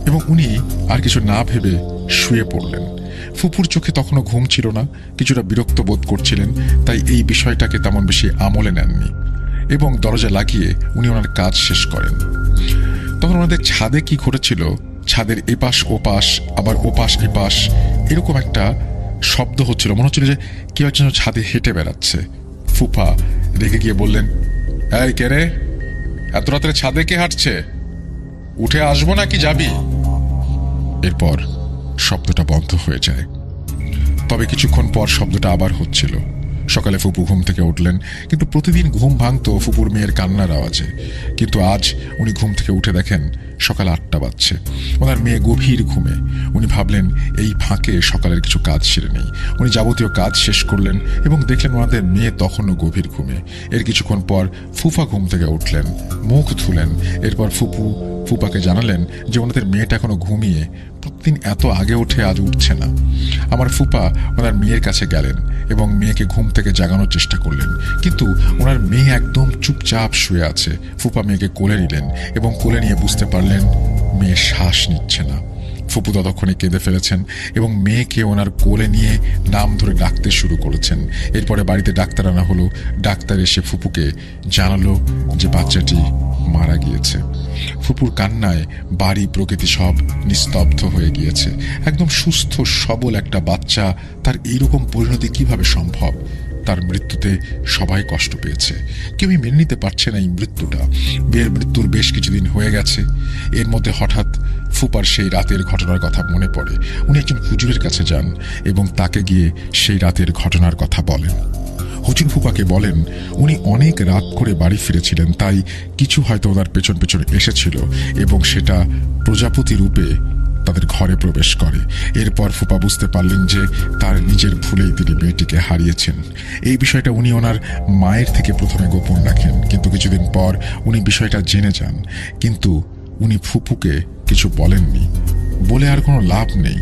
এবং উনি আর কিছু না ভেবে শুয়ে পড়লেন। ফুপুর চোখে তখনও ঘুম ছিল না, কিছুটা বিরক্ত বোধ করছিলেন, তাই এই বিষয়টাকে তেমন বেশি আমলে নেননি এবং দরজা লাগিয়ে উনি ওনার কাজ শেষ করেন। তখন ওনাদের ছাদে কি ঘটেছিল, ছাদের এপাশ ওপাশ আবার ওপাশ এপাশ এরকম একটা শব্দ হচ্ছিল। মনে হচ্ছিল যে কেউ একজন ছাদে হেঁটে বেড়াচ্ছে। ফুপা রেগে গিয়ে বললেন, এই কে রে, এত রাত্রে ছাদে কে হাঁটছে? উঠে আসবো নাকি যাবি? এরপর শব্দটা বন্ধ হয়ে যায়। তবে কিছুক্ষণ পর শব্দটা আবার হচ্ছিল। সকালে ফুপু ঘুম থেকে উঠলেন, কিন্তু প্রতিদিন ঘুম ভাঙতো ফুপুর মেয়ের কান্নার আওয়াজে। কিন্তু আজ উনি ঘুম থেকে উঠে দেখেন সকাল 8টা বাজছে। ওনার মেয়ে গভীর ঘুমে। উনি ভাবলেন এই ফাঁকে সকালের কিছু কাজ সেরে নেই। উনি যাবতীয় কাজ শেষ করলেন এবং দেখলেন ওনাদের মেয়ে তখনও গভীর ঘুমে। এর কিছুক্ষণ পর ফুফা ঘুম থেকে উঠলেন, মুখ ধুলেন। এরপর ফুপাকে জানালেন যে ওনাদের মেয়েটা এখনো ঘুমিয়ে, প্রতিদিন এত আগে উঠে আজ উঠছে না। আমার ফুপা ওনার মেয়ের কাছে গেলেন এবং মেয়েকে ঘুম থেকে জাগানোর চেষ্টা করলেন, কিন্তু ওনার মেয়ে একদম চুপচাপ শুয়ে আছে। ফুপা মেয়েকে কোলে নিলেন এবং কোলে নিয়ে বুঝতে পারলেন মেয়ে শ্বাস নিচ্ছে না। ফুপু ততক্ষণে কেঁদে ফেলেছেন এবং মেয়েকে ওনার কোলে নিয়ে নাম ধরে ডাকতে শুরু করেছেন। এরপরে বাড়িতে ডাক্তার আনা হলো। ডাক্তার এসে ফুপুকে জানালো যে বাচ্চাটি মারা গিয়েছে। ফুপুর কান্নায় বাড়ি প্রকৃতি সব নিস্তব্ধ হয়ে গিয়েছে। একদম সুস্থ সবল একটা বাচ্চা, তার এইরকম পরিণতি কিভাবে সম্ভব? তার মৃত্যুতে সবাই কষ্ট পেয়েছে, কেউই মেনে নিতে পারছে না এই মৃত্যুটা। বিয়ের মৃত্যুর বেশ কিছুদিন হয়ে গেছে। এর মধ্যে হঠাৎ ফুপার সেই রাতের ঘটনার কথা মনে পড়ে। উনি একজন হুজুরের কাছে যান এবং তাকে গিয়ে সেই রাতের ঘটনার কথা বলেন। হুজুর ফুপাকে বলেন উনি অনেক রাত করে বাড়ি ফিরেছিলেন, তাই কিছু হয়তো ওনার পেছন পেছন এসেছিল এবং সেটা প্রজাপতি রূপে তাদের ঘরে প্রবেশ করে। এরপর ফুপা বুঝতে পারলেন যে তার নিজের ভুলেই তিনি মেয়েটিকে হারিয়েছেন। এই বিষয়টা উনি ওনার মায়ের থেকে প্রথমে গোপন রাখেন, কিন্তু কিছুদিন পর উনি বিষয়টা জেনে যান। কিন্তু উনি ফুপুকে কিছু বলেননি। বলে আর কোনো লাভ নেই,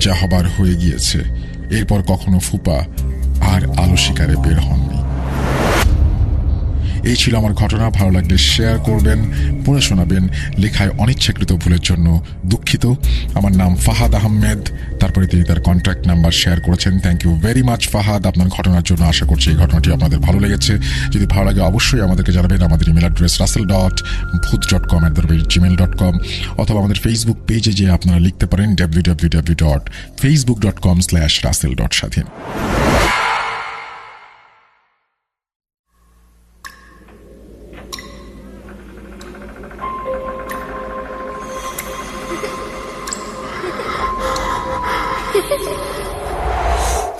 যা হবার হয়ে গিয়েছে। এরপর কখনো ফুপা আর আলো শিকারে বের হননি। এই ছিল আমার ঘটনা। ভালো লাগলে শেয়ার করবেন, পড়ে শোনাবেন। লেখায় অনিচ্ছাকৃত ভুলের জন্য দুঃখিত। আমার নাম ফাহাদ আহমেদ। তারপরে তিনি তার কন্ট্যাক্ট নাম্বার শেয়ার করেছেন। Thank you very much Fahad, আপনার ঘটনার জন্য। আশা করছি এই ঘটনাটি আপনাদের ভালো লেগেছে। যদি ভালো লাগে অবশ্যই আমাদেরকে জানাবেন। আমাদের ইমেল অ্যাড্রেস russell.booth.com@gmail.com, অথবা আমাদের ফেসবুক পেজে যে আপনারা লিখতে পারেন www.facebook.com/russell.স্বাধীন।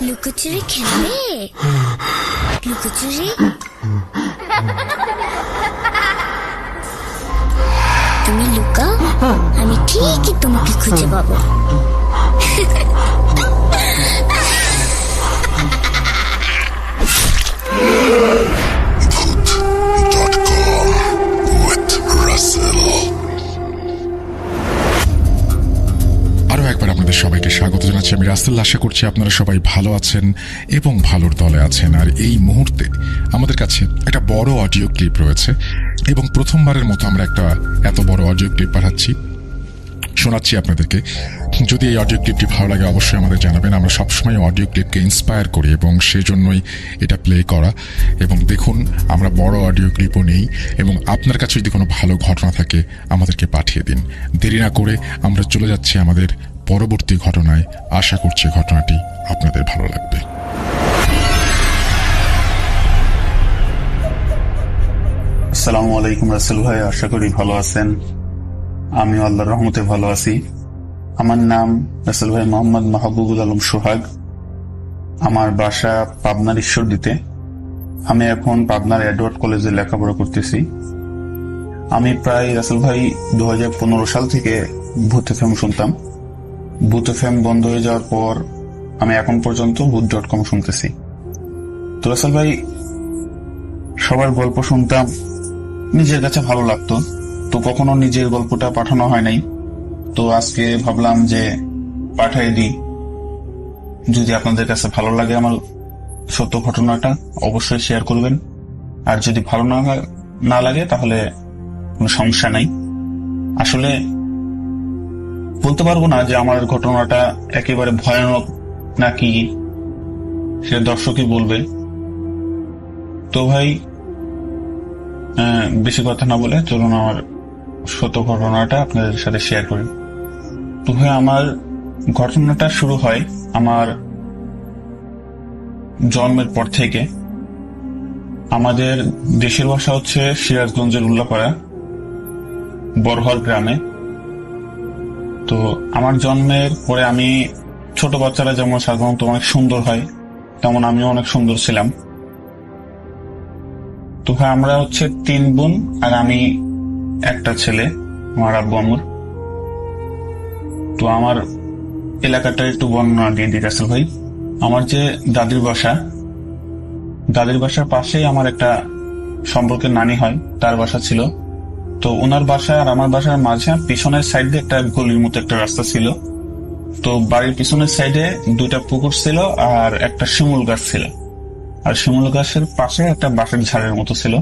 লুকোচুরি খেলবে? লুকোচুরি তুমি লুকাও, আমি ঠিকই তোমাকে খুঁজে পাবো। Booth.com with Russell. আরও একবার আপনাদের সবাইকে স্বাগত জানাচ্ছি। আমি রাসেল। আশা করছি আপনারা সবাই ভালো আছেন এবং ভালোর দলে আছেন। আর এই মুহূর্তে আমাদের কাছে একটা বড় অডিও ক্লিপ রয়েছে এবং প্রথমবারের মতো আমরা একটা এত বড় অডিও ক্লিপ পাঠাচ্ছি, শোনাচ্ছি আপনাদেরকে। যদি এই অডিও ক্লিপটি ভালো লাগে অবশ্যই আমাদের জানাবেন। আমরা সবসময় অডিও ক্লিপকে ইন্সপায়ার করি এবং সেই জন্যই এটা প্লে করা। এবং দেখুন, আমরা বড় অডিও ক্লিপও নেই এবং আপনার কাছে যদি কোনো ভালো ঘটনা থাকে আমাদেরকে পাঠিয়ে দিন। দেরি না করে আমরা চলে যাচ্ছি আমাদের পরবর্তী ঘটনায়। আশা করছি ঘটনাটি আপনাদের ভালো লাগবে। আসসালামু আলাইকুম রাসেল ভাই, আশা করি ভালো আছেন। আমি আল্লাহর রহমতে ভালো আছি। আমার নাম রাসেল ভাই মোহাম্মদ মাহবুবুল আলম সোহাগ। আমার বাসা পাবনার ঈশ্বরদীতে। আমি এখন পাবনার এডওয়ার্ড কলেজে লেখাপড়া করতেছি। আমি প্রায় রাসেল ভাই 2015 সাল থেকে ভূত এফএম শুনতাম। ভূত এফএম বন্ধ হয়ে যাওয়ার পর আমি এখন পর্যন্ত Booth.com শুনতেছি। তো রাসেল ভাই, সবার গল্প শুনতাম, নিজের কাছে ভালো লাগতো, তো কখনো নিজের গল্পটা পাঠানো হয় নাই। তো আজকে ভাবলাম যে পাঠাই দিই। যদি আপনাদের কাছে ভালো লাগে আমার সত্য ঘটনাটা অবশ্যই শেয়ার করবেন। আর যদি ভালো না লাগে তাহলে কোনো সমস্যা নাই। আসলে বলতে পারবো না যে আমার ঘটনাটা একেবারে ভয়ানক নাকি, সেটা দর্শকই বলবে। তো ভাই, বেশি কথা না বলে চলুন আমার সত্য ঘটনাটা আপনাদের সাথে শেয়ার করি। তো ভাই, আমার ঘটনাটা শুরু হয় আমার জন্মের পর থেকে। আমাদের দেশের বাসা হচ্ছে সিরাজগঞ্জের উল্লাপাড়া বড়হল গ্রামে। তো আমার জন্মের পরে আমি, ছোট বাচ্চারা যেমন সাধারণত অনেক সুন্দর হয়, তেমন আমিও অনেক সুন্দর ছিলাম। তো ভাই, আমরা হচ্ছে 3 বোন আর আমি একটা ছেলে, আমার আব্বু আম্মুর। তো আমার এলাকাটা একটু বর্ণনা দিয়ে দিই রাসেল ভাই। আমার যে দাদির বাসার পাশেই আমার একটা সম্পর্কের নানি হয়, তার বাসা ছিল। তো ওনার বাসা আর আমার বাসার মাঝে পিছনের সাইডে একটা গলির মতো একটা রাস্তা ছিল। তো বাড়ির পিছনের সাইডে 2টা পুকুর ছিল আর একটা শিমুল গাছ ছিল। আর শিমুল গাছের পাশে একটা বাঁশের ঝাড়ের মতো ছিল।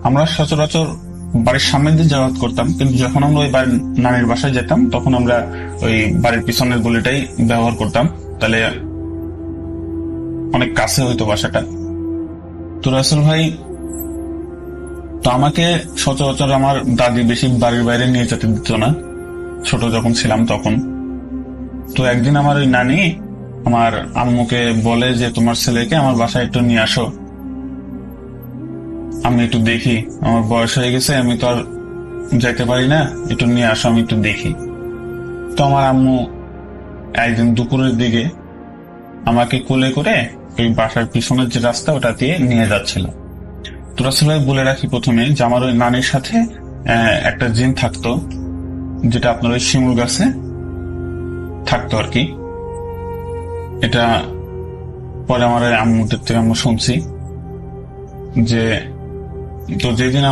আমরা সচরাচর বাড়ির সামনে দিয়ে যাতায়াত করতাম, কিন্তু যখন আমরা ওই বাড়ির নানির বাসায় যেতাম তখন আমরা ওই বাড়ির পিছনের গলিটাই ব্যবহার করতাম, তাহলে অনেক কাছে হইতো বাসাটা। তো রাসেল ভাই, তো আমাকে সচরাচর আমার দাদি বেশি বাড়ির বাইরে নিয়ে যেতে দিত না, ছোট যখন ছিলাম তখন। তো একদিন আমার ওই নানি আমার আম্মুকে বলে যে তোমার ছেলেকে আমার বাসায় একটু নিয়ে আসো, আমি একটু দেখি, আমার বয়স হয়ে গেছে, আমি তো আর যাইতে পারি না, একটু নিয়ে আসো, আমি একটু দেখি। তো আমার আম্মু একদিন দুপুরের দিকে আমাকে কোলে করে ওই বাসার পিছনের যে রাস্তা ওটা দিয়ে নিয়ে যাচ্ছিল। তো রাসেল ভাই বলে রাখি প্রথমে যে আমার ওই নানির সাথে একটা জিন থাকতো, যেটা আপনার ওই শিমুল গাছে থাকতো আর কি। এটা পরে আমার আম্মুদের থেকে আমরা শুনছি যে, তো যেদিন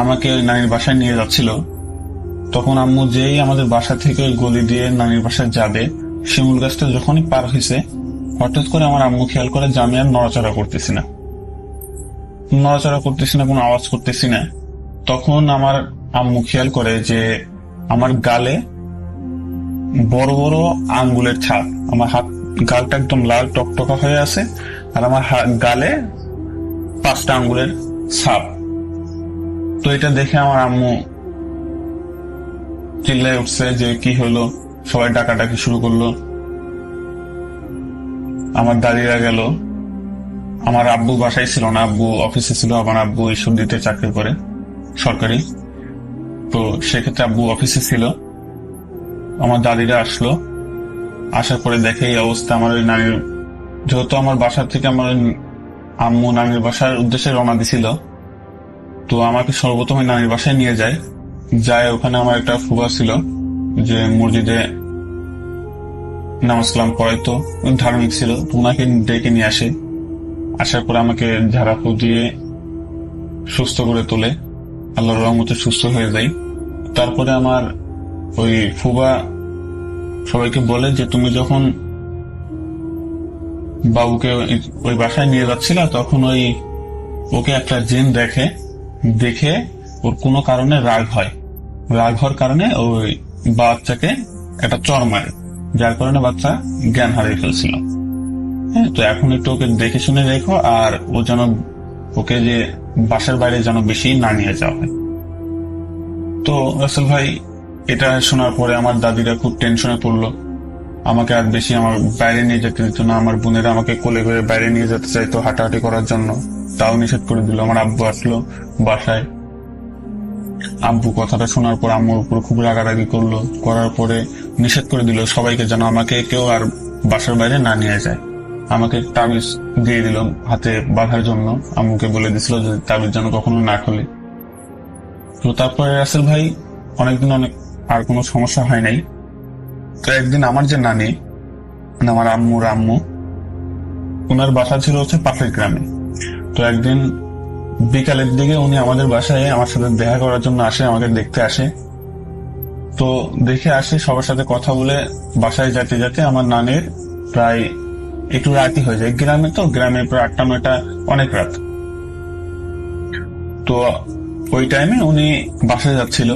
আমাকে ওই নানির বাসায় নিয়ে যাচ্ছিল, তখন আম্মু যেই আমাদের বাসা থেকে ওই গলি দিয়ে নানির বাসায় যাবে, শিমুল গাছটা যখনই পার হয়েছে, হঠাৎ করে আমার আম্মু খেয়াল করে যে আমি আর নড়াচড়া করতেছি না, কোনো আওয়াজ করতেছি না। তখন আমার আম্মু খেয়াল করে যে আমার গালে বড় বড় আঙ্গুলের ছাপ, আমার গালটা একদম লাল টকটকা হয়ে আছে, আর আমার গালে 5টা আঙ্গুলের ছাপ। তো এটা দেখে আমার আম্মু চিল্লায় উঠছে যে কি হলো, সবাই ডাকাডাকি শুরু করলো। আমার দাদিরা গেল, আমার আব্বু বাসায় ছিল না, আব্বু অফিসে ছিল, আমার আব্বু ঈশ্বরদীতে চাকরি করে সরকারি, তো সেক্ষেত্রে আব্বু অফিসে ছিল। আমার দাদিরা আসলো, আসার পরে দেখে এই অবস্থা। আমার ওই নানির, যেহেতু আমার বাসা থেকে আমার আম্মু নানির বাসার উদ্দেশ্যে রওনা দিছিল, তো আমাকে সর্বপ্রথম নানির বাসায় নিয়ে যায়। ওখানে আমার একটা ফুফা ছিল যে মসজিদে নামাজ কালাম পড়াইতো, ধার্মিক ছিল, তো ওনাকে ডেকে নিয়ে আসে। আসার পরে আমাকে ঝাড়াফু দিয়ে সুস্থ করে তোলে, আল্লাহর রহমতে সুস্থ হয়ে যাই। তারপরে আমার ওই ফুফা সবাইকে বলে যে তুমি যখন বাবুকে ওই বাসায় নিয়ে যাচ্ছিল, তখন ওকে একটা জিন দেখে ওর কোনো কারণে রাগ হওয়ার কারণে ওই বাচ্চাকে একটা চড় মারে, যার কারণে বাচ্চা জ্ঞান হারিয়ে ফেলছিল। হ্যাঁ, তো এখন একটু ওকে দেখে শুনে রেখো, আর ও যেন ওকে যে বাসার বাইরে যেন বেশি না নিয়ে যাওয়া হয়। তো রাসেল ভাই, এটা শোনার পরে আমার দাদিরা খুব টেনশনে পড়লো, আমাকে আর বেশি আমার বাইরে নিয়ে যেতে দিত না। আমার বোনেরা আমাকে কোলে করে বাইরে নিয়ে যেতে চাইতো হাঁটাহাঁটি করার জন্য, তাও নিষেধ করে দিল। আমার আব্বু আসলো বাসায়, আব্বু কথাটা শোনার পর আম্মুর উপর খুব রাগারাগি করলো, করার পরে নিষেধ করে দিল সবাইকে যেন আমাকে কেউ আর বাসার বাইরে না নিয়ে যায়। আমাকে তাবিজ দিয়ে দিল হাতে বাঁধার জন্য, আম্মুকে বলে দিছিল যে তাবিজ যেন কখনো না খোলে। তো তারপরে রাসেল ভাই অনেকদিন আর কোনো সমস্যা হয় নাই। তো একদিন আমার যে নানি, মানে আমার আম্মুর আম্মু, ওনার বাসা ছিল হচ্ছে পাশের গ্রামে। তো একদিন বিকালের দিকে উনি আমাদের বাসায় আমার সাথে দেখা করার জন্য আসে, আমাকে দেখতে আসে। তো দেখে আসে, সবার সাথে কথা বলে বাসায় যেতে যেতে আমার নানির প্রায় একটু রাতই হয়ে যায়। গ্রামে প্রায় 8টা-9টা অনেক রাত। তো ওই টাইমে উনি বাসায় যাচ্ছিল।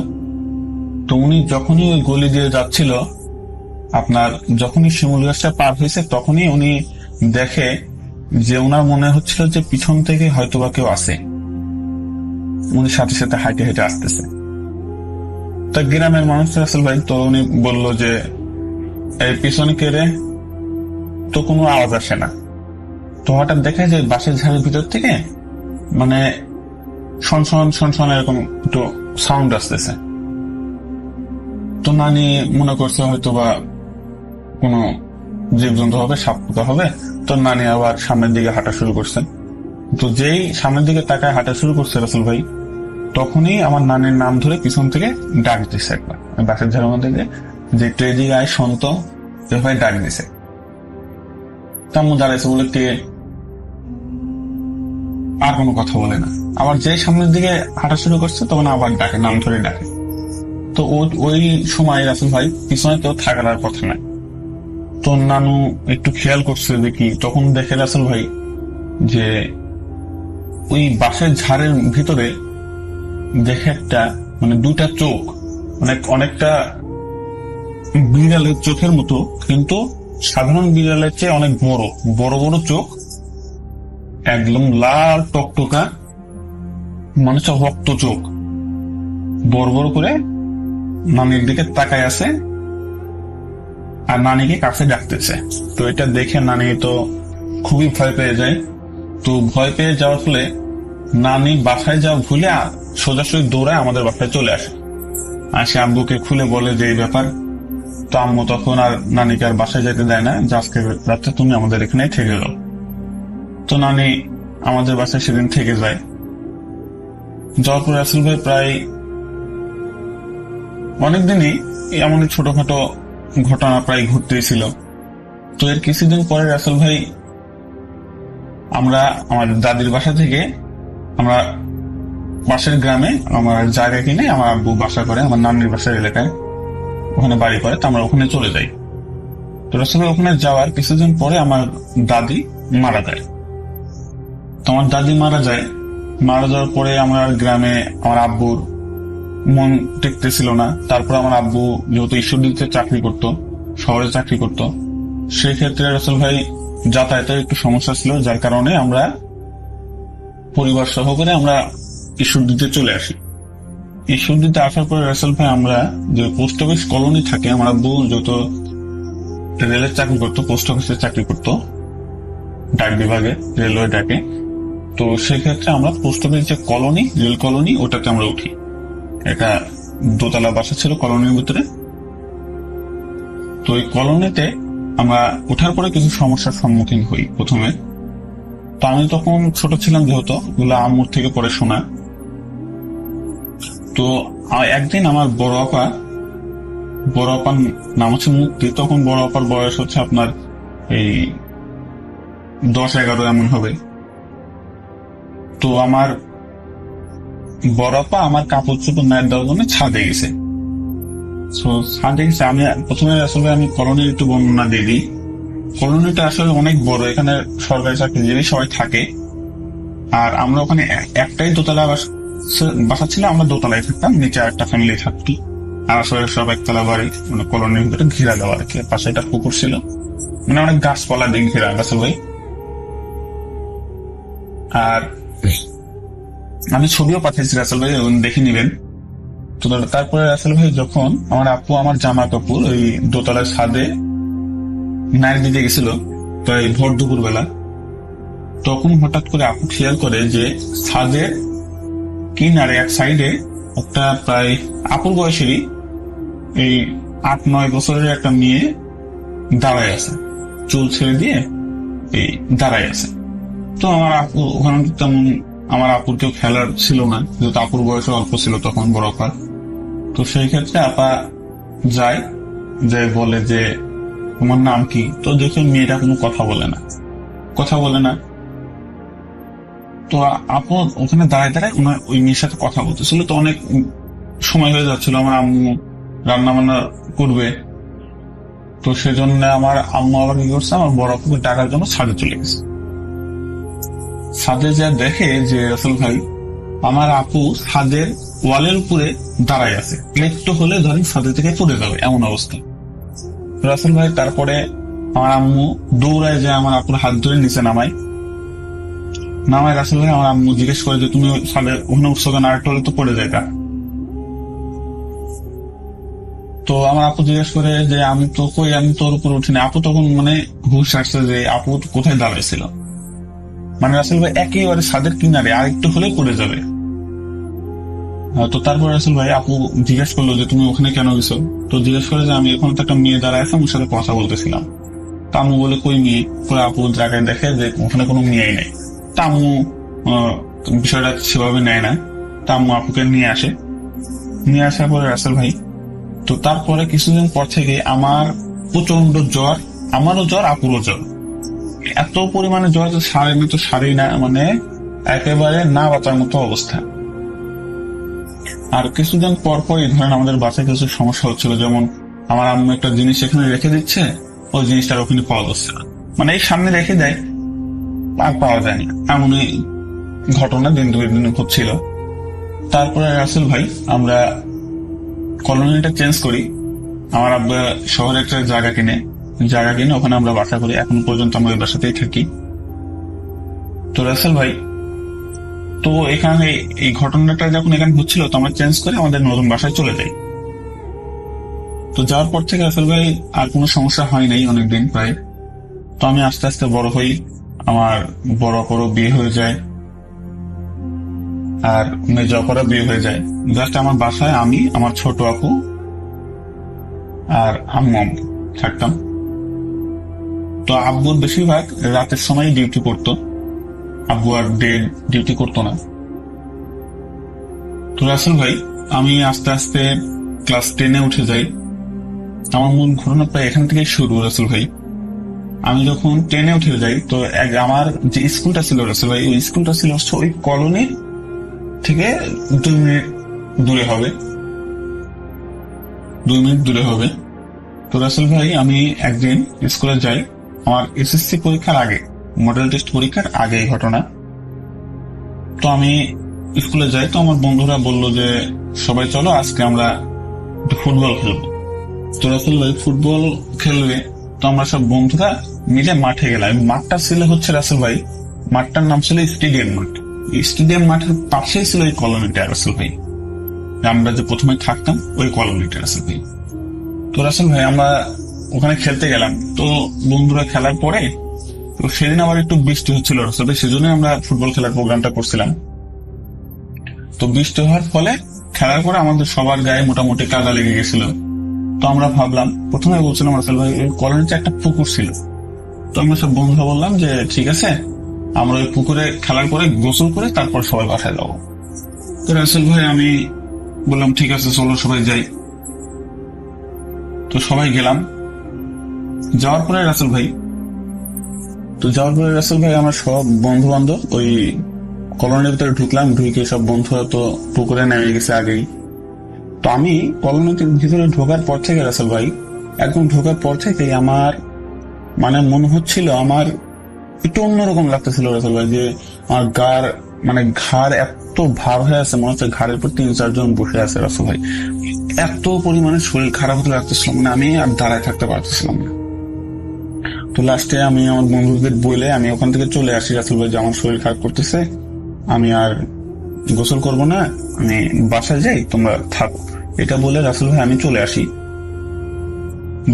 তো উনি যখনই ওই গলি দিয়ে যাচ্ছিল, যখনই শিমুল গাছটা পার হয়েছে, তখনই উনি দেখে যে ওনার মনে হচ্ছিল যে পিছন থেকে হয়তো বা কেউ আসে। উনি সাথে সাথে হাঁটে হেঁটে আসতেছে। তা গ্রামের মানুষ রাসেল ভাই, তো উনি বলল যে এই পিছনে কে রে? তো কোনো আওয়াজ আসে না। তো হঠাৎ দেখে যে বাসের ঝাড়ের ভিতর থেকে মানে শন এরকম একটু সাউন্ড আসতেছে। তো নানি মনে করছে হয়তো বা কোনো জীবজন্তু হবে, সাপ পোকা হবে। তো নানি আবার সামনের দিকে হাঁটা শুরু করছেন। তো যেই সামনের দিকে তাকায় হাঁটা শুরু করছে রাসেল ভাই, তখনই আমার নানির নাম ধরে পিছন থেকে ডাক দিছে একবার, বাসের ঝাড়ের মধ্যে যে একটু এদিকে আয়, শুনতো ভাই ডাক দিছে। তাম্মু দাঁড়াইছে বলে কে, আর কোনো কথা বলে না। আবার যেই সামনের দিকে হাঁটা শুরু করছে তখন আবার ডাকে, নাম ধরে ডাকে। তো ওই সময় রাসেল ভাই পিছনে কেউ থাকার আর কথা নাই। তো নানু একটু খেয়াল করছে যে কি, তখন দেখে রাসেল ভাই যে ওই বাঁশের ঝাড়ের ভিতরে দেখে একটা মানে দুটা চোখ, অনেকটা বিড়ালের চোখের মতো, কিন্তু সাধারণ বিড়ালের চেয়ে অনেক বড় বড় বড় চোখ, একদম লাল টকটকা, মনে হচ্ছে রক্ত চোখ, বড় বড় করে নানির দিকে তাকায় আছে আর নানিকে কাছে ডাকতেছে। তো এটা দেখে নানি তো খুবই ভয় পেয়ে যায়। তো ভয় পেয়ে যাওয়ার ফলে নানি বাসায় যাওয়া ভুলে সোজাসুজি দৌড়ায় আমাদের বাসায় চলে আসে। আর সে আব্বুকে খুলে বলে যে এই ব্যাপার। তো আম্মু তখন আর নানিকে আর বাসায় যেতে দেয় না, যে আজকে রাত্রে তুমি আমাদের এখানে থেকে যাও। তো নানি আমাদের বাসায় সেদিন থেকে যায়। যাওয়ার পর রাসেল ভাই প্রায় অনেকদিনই এমনই ছোটখাটো ঘটনা প্রায় ঘটতেই ছিল। তো এর কিছুদিন পরে রাসেল ভাই আমরা আমার দাদির বাসা থেকে আমরা পাশের গ্রামে আমার জায়গা কিনে আমার আব্বু বাসা করে আমার নানির বাসার এলাকায়, ওখানে বাড়ি করে। তো আমরা ওখানে চলে যাই। তো রাসেল ভাই ওখানে যাওয়ার কিছুদিন পরে আমার দাদি মারা যায়। তো আমার দাদি মারা যাওয়ার পরে আমার গ্রামে আমার আব্বুর মন টেকতেছিল না। তারপর আমার আব্বু যেহেতু ঈশ্বরদীতে চাকরি করত, শহরে চাকরি করত, সেক্ষেত্রে রাসেল ভাই যাতায়াতের একটু সমস্যা ছিল, যার কারণে আমরা পরিবার সহকারে আমরা ঈশ্বরদীতে চলে আসি। ঈশ্বরদীতে আসার পরে রাসেল ভাই আমরা যে পোস্ট অফিস কলোনি থাকে, আমার আব্বু যেহেতু রেলের চাকরি করতো, পোস্ট অফিসের চাকরি করতো ডাক বিভাগে, রেলওয়ে ডাকে। তো সেক্ষেত্রে আমরা পোস্ট অফিস যে কলোনি, রেল কলোনি, ওটাতে আমরা উঠি। এটা দোতলা বাসা ছিল কলোনির ভিতরে। তো ওই কলোনিতে আমরা ওঠার পরে কিছু সমস্যার সম্মুখীন হই প্রথমে। তো আমি তখন ছোট ছিলাম, যেহেতু এগুলো আম্মুর থেকে পরে শোনা। তো একদিন আমার বড় আপার নাম হচ্ছে মুক্তি। তখন বড় আপার বয়স হচ্ছে আপনার এই 10-11 এমন হবে। তো আমার বড় আপা আমার কাপড় চোপড় নাইট দেওয়ার জন্য ছাদে গেছে। আমি প্রথমে আসলে আমি কলোনির একটু বর্ণনা দিয়ে দিই। কলোনিটা আসলে অনেক বড়, এখানে সরকারি চাকরিজীবী সবাই থাকে। আর আমরা ওখানে একটাই দোতলা বাসা ছিল, আমরা দোতলায় থাকতাম, নিচে একটা ফ্যামিলি থাকতো। আর আসলে সব একতলা বাড়ি, মানে কলোনির ভিতরে ঘেরা দেওয়া আর কি। পাশে একটা পুকুর ছিল, মানে অনেক গাছপালা দিয়ে ঘেরা রাসেল ভাই। আর আমি ছবিও পাঠিয়েছি রাসেল ভাই, দেখে নিবেন। তো তারপরে রাসেল ভাই যখন আমার আপু আমার জামা কাপড় ওই দোতলার ছাদে নাড়ি দিতে গেছিল, তো এই ভোর দুপুর বেলা, তখন হঠাৎ করে আপু খেয়াল করে যে ছাদের কিনারে এক সাইডে একটা প্রায় আপুর বয়সেরই এই 8-9 বছরের একটা মেয়ে দাঁড়ায় আছে, চুল ছেড়ে দিয়ে এই দাঁড়ায় আছে। তো আমার আপু ওখানে তেমন, আমার আপুর কেউ খেলার ছিল না, যেহেতু আপুর বয়স অল্প ছিল তখন, বড় আপা। তো সেই ক্ষেত্রে আপা যায় বলে যে তোমার নাম কি? তো দেখে মেয়েটা কোনো কথা বলে না। তো আপু ওখানে দাঁড়ায় ওই মেয়ের সাথে কথা বলতেছিল। তো অনেক সময় হয়ে যাচ্ছিল, আমার আম্মু রান্না বান্না করবে। তো সেজন্য আমার আম্মু আবার কি করছে, আমার বড় আপুকে ডাকার জন্য ছাদে চলে গেছে। ছাদে যা দেখে যে রাসেল ভাই আমার আপু ছাদের ওয়ালের উপরে দাঁড়ায় আছে, একটু হলে ধরেন ছাদে থেকে পড়ে যাবে এমন অবস্থা। রাসেল ভাই তারপরে আমার আম্মু দৌড়ায় যে আমার আপুর হাত ধরে নিচে নামায় রাসেল ভাই আমার আম্মু জিজ্ঞেস করে যে তুমি ছাদে ওখানে উঠছো কেন, আর হলে তো পড়ে যায়। তো আমার আপু জিজ্ঞেস করে যে আমি তোর উপর উঠিনি। আপু তখন মানে হুশ আসছে যে আপু কোথায় দাঁড়াইছিল, মানে রাসেল ভাই একেবারে ছাদের কিনারে, আর একটু হলে পড়ে যাবে। তো তারপর রাসেল ভাই আপু জিজ্ঞেস করলো যে তুমি ওখানে কেন গেছো? তো জিজ্ঞেস করে যে আমি ওখানে তো একটা মেয়ে দাঁড়ায় আছে, ওর সাথে কথা বলতেছিলাম। তা আম্মু বলে কই মেয়ে? পরে আপু জায়গায় দেখে যে ওখানে কোনো মেয়েই নেই। তা আম্মু বিষয়টা সেভাবে নেয় না। তা আম্মু আপুকে নিয়ে আসার পরে রাসেল ভাই, তো তারপরে কিছুদিন পর থেকে আমার প্রচন্ড জ্বর, আমারও জ্বর, আপুরও জ্বর। এত পরিমাণে জ্বর যে সারেই না, মানে একেবারে না বাঁচার মতো অবস্থা। আর কিছুদিন পর পরই ধরেন আমাদের বাসায় কিছু সমস্যা হচ্ছিল, যেমন আমার আম্মু একটা জিনিস এখানে রেখে দিচ্ছে, ওই জিনিসটা ওখানে পাওয়া যাচ্ছে না, মানে এই সামনে রেখে দেয় আর পাওয়া যায় না, এমনই ঘটনা দিন দুই দিন হচ্ছিল। তারপরে রাসেল ভাই আমরা কলোনিটা চেঞ্জ করি। আমার আব্বা শহরে একটা জায়গা কিনে ওখানে আমরা বাসা করি। এখন পর্যন্ত আমরা ওই বাসাতেই থাকি। তো রাসেল ভাই, তো এখানে এই ঘটনাটা যখন এখানে হচ্ছিল, তো আমরা চেঞ্জ করে আমাদের নতুন বাসায় চলে যাই। তো যাওয়ার পর থেকে রাসেল ভাই আর কোনো সমস্যা হয় নাই অনেকদিন প্রায়। তো আমি আস্তে আস্তে বড় হই, আমার বড় বড় বিয়ে হয়ে যায়, আর মেজ অপরা বিয়ে হয়ে যায়। জাস্ট আমার বাসায় আমি, আমার ছোট আপু আর আম্মু থাকতাম। তো আব্বুর বেশিরভাগ রাতের সময় ডিউটি করতো, আব্বু আর ডে ডিউটি করতো না। তো রাসেল ভাই, আমি আস্তে আস্তে ক্লাস 10-এ উঠে যাই। আমার মূল ঘটনা প্রায় এখান থেকেই শুরু রাসেল ভাই। আমি যখন 10-এ উঠে যাই, তো আমার যে স্কুলটা ছিল রাসেল ভাই, ওই স্কুলটা ছিল ওই কলোনি থেকে 2 মিনিট দূরে হবে, 2 মিনিট দূরে হবে। তো রাসেল ভাই, আমি একদিন স্কুলে যাই, আমার এসএসসি পরীক্ষার আগে, মডেল টেস্ট পরীক্ষার আগে এই ঘটনা। তো আমি স্কুলে যাই, তো আমার বন্ধুরা বলল যে সবাই চলো আজকে আমরা ফুটবল খেলবো। তো রাসেল ভাই ফুটবল খেলবে, তো আমরা সব বন্ধুরা মিলে মাঠে গেলাম। মাঠটা ছিল হচ্ছে রাসেল ভাই, মাঠটার নাম ছিল স্টেডিয়াম মাঠ। স্টেডিয়াম মাঠের পাশেই ছিল ওই কলোনিটা রাসেল ভাই, আমরা যে প্রথমে থাকতাম ওই কলোনিটা রাসেল ভাই। তো রাসেল ভাই আমরা ওখানে খেলতে গেলাম। তো বন্ধুরা খেলার পরে, তো সেদিন আবার একটু বৃষ্টি হচ্ছিল রাসেল ভাই, সেজন্য আমরা ফুটবল খেলার প্রোগ্রামটা করছিলাম। তো বৃষ্টি হওয়ার ফলে খেলার পরে আমাদের সবার গায়ে মোটামুটি কাদা লেগে গেছিল। তো আমরা ভাবলাম, প্রথমে বলছিলাম রাসেল ভাই ওই কলোনিতে একটা পুকুর ছিল। তো আমরা সব বন্ধুরা বললাম যে ঠিক আছে, আমরা ওই পুকুরে খেলার পরে গোসল করে তারপর সবাই বাসায় যাবো। তো রাসেল ভাই আমি বললাম ঠিক আছে চলো সবাই যাই। তো সবাই গেলাম। যাওয়ার পরে রাসেল ভাই আমরা সব বন্ধু বান্ধব ওই কলোনির ভিতরে ঢুকলাম। ঢুকে সব বন্ধুরা তো পুকুরে নেমে গেছে আগেই। তো আমি কলোনির ভিতরে ঢোকার পর থেকে রাসেল ভাই, একদম ঢোকার পর থেকে আমার মানে মনে হচ্ছিল, আমার একটু অন্যরকম লাগতেছিল রাসেল ভাই, যে আমার ঘাড় এত ভার হয়ে আছে, মনে হচ্ছে ঘাড়ের উপর 3-4 জন বসে আছে রাসেল ভাই। এত পরিমাণে শরীর খারাপ হতে লাগতেছিল, মানে আমি আর দাঁড়ায় থাকতে পারতেছিলাম না। তো লাস্টে আমি আমার বন্ধুদের বলে আমি ওখান থেকে চলে আসি রাসেল ভাই, যে আমার শরীর খারাপ করতেছে, আমি আর গোসল করব না, আমি বাসায় যাই, তোমরা থাকো। এটা বলে রাসেল ভাই আমি চলে আসি।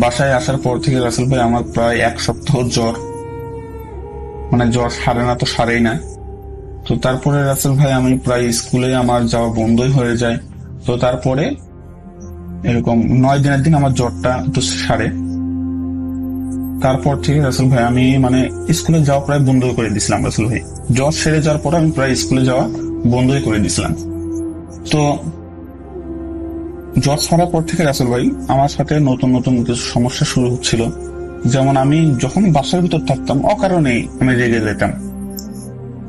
বাসায় আসার পর থেকে রাসেল ভাই আমার প্রায় 1 সপ্তাহ জ্বর, মানে জ্বর সারে না তো সারেই না। তো তারপরে রাসেল ভাই আমি প্রায় স্কুলে আমার যাওয়া বন্ধই হয়ে যায়। তো তারপরে এরকম 9 দিনের দিন আমার জ্বরটা একটু সারে। তারপর থেকে রাসেল ভাই আমি মানে স্কুলে যাওয়া প্রায় বন্ধই করে দিছিলাম রাসেল ভাই। জ্বর সেরে যাওয়ার পরে আমি প্রায় স্কুলে যাওয়া বন্ধই করে দিছিলাম। তো জ্বর সারার পর থেকে রাসেল ভাই আমার সাথে নতুন নতুন কিছু সমস্যা শুরু হচ্ছিল। যেমন আমি যখন বাসার ভিতর থাকতাম অকারণেই আমি রেগে যেতাম।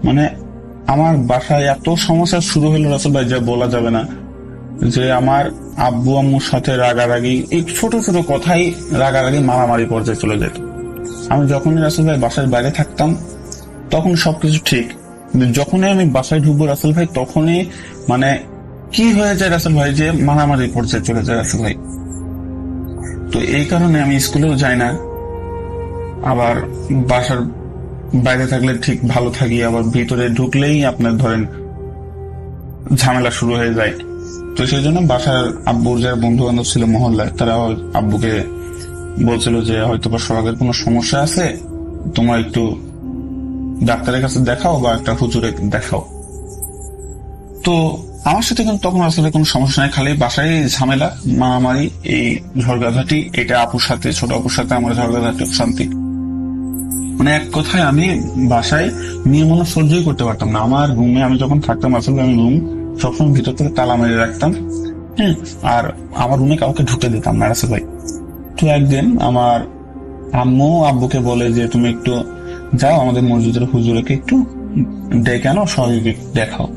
মানে আমার বাসায় এত সমস্যা শুরু হলো রাসেল ভাই যা বলা যাবে না। যে আমার আব্বু আম্মুর সাথে রাগারাগি, এই ছোট ছোট কথাই রাগারাগি মারামারি পর্যায়ে চলে যেত। আমি যখনই রাসেল ভাই বাসার বাইরে থাকতাম তখন সবকিছু ঠিক, কিন্তু যখনই আমি বাসায় ঢুকবো রাসেল ভাই তখনই মানে কি হয়ে যায় রাসেল ভাই, যে মারামারি পর্যায়ে চলে যায় রাসেল ভাই। তো এই কারণে আমি স্কুলেও যাই না, আবার বাসার বাইরে থাকলে ঠিক ভালো থাকি, আবার ভিতরে ঢুকলেই আপনার ধরেন ঝামেলা শুরু হয়ে যায়। তো সেই জন্য বাসার আব্বুর যারা বন্ধু বান্ধব ছিল মহল্লায়, তারা আব্বুকে বলছিল যে হয়তো বা সোহাগের কোনো সমস্যা আছে, তোমরা একটু ডাক্তারের কাছে দেখাও বা একটা হুজুরে দেখাও। তো আমার সাথে কিন্তু তখন আসলে কোনো সমস্যা নাই, খালি বাসায় ঝামেলা মারামারি, এই ঝড়গাঝাটি, এটা আপুর সাথে, ছোট আপুর সাথে আমার ঝড়গাঝাটি শান্তি। মানে এক কথায় আমি বাসায় নিয়ে মনে সহ্যই করতে পারতাম না। আমার রুমে আমি যখন থাকতাম আসলে আমি রুম সবসময় ভিতর থেকে তালা মেরে রাখতাম, আর আমার রুমে কাউকে ঢুকতে দিতাম না রাসেল ভাই। তো একদিন আমার আম্মু আব্বুকে বলে যে তুমি একটু যাও আমাদের মসজিদের হুজুরকে একটু ডেকে আনো, সবাইকে দেখাও।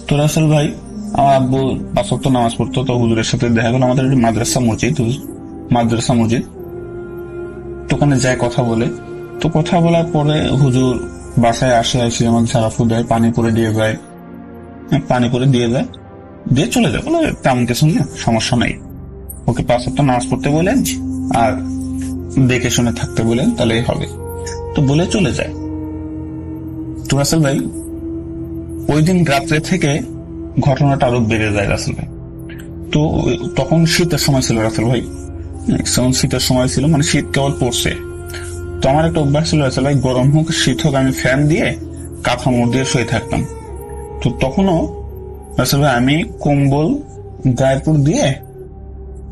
তো রাসেল ভাই আমার আব্বু 5 ওয়াক্ত নামাজ পড়তো, তো হুজুরের সাথে দেখা গেল আমাদের মাদ্রাসা মসজিদ। তো ওখানে যায় কথা বলে। তো কথা বলার পরে হুজুর বাসায় এসে আমাকে সারাফু দেয়, পানি করে দিয়ে যায়, দিয়ে চলে যায়, বলে তেমন কিছু না, সমস্যা নাই, ওকে 5 ওয়াক্ত নামাজ পড়তে বলেন আর দেখে শুনে থাকতে বলেন, তাহলেই হবে। তো বলে চলে যায়। তো রাসেল ভাই ওই দিন রাত্রে থেকে ঘটনাটা আরো বেড়ে যায় রাসেল ভাই। তো তখন শীতের সময় ছিল রাসেল ভাই, শীতের সময় ছিল, মানে শীত কেবল পড়ছে। তো আমার একটা অভ্যাস ছিল রাসেল ভাই, গরম হোক শীত হোক আমি ফ্যান দিয়ে কাঁথা মোড় দিয়ে শুয়ে থাকতাম। তো তখনও রাসেল ভাই আমি কম্বল গায়েপুর দিয়ে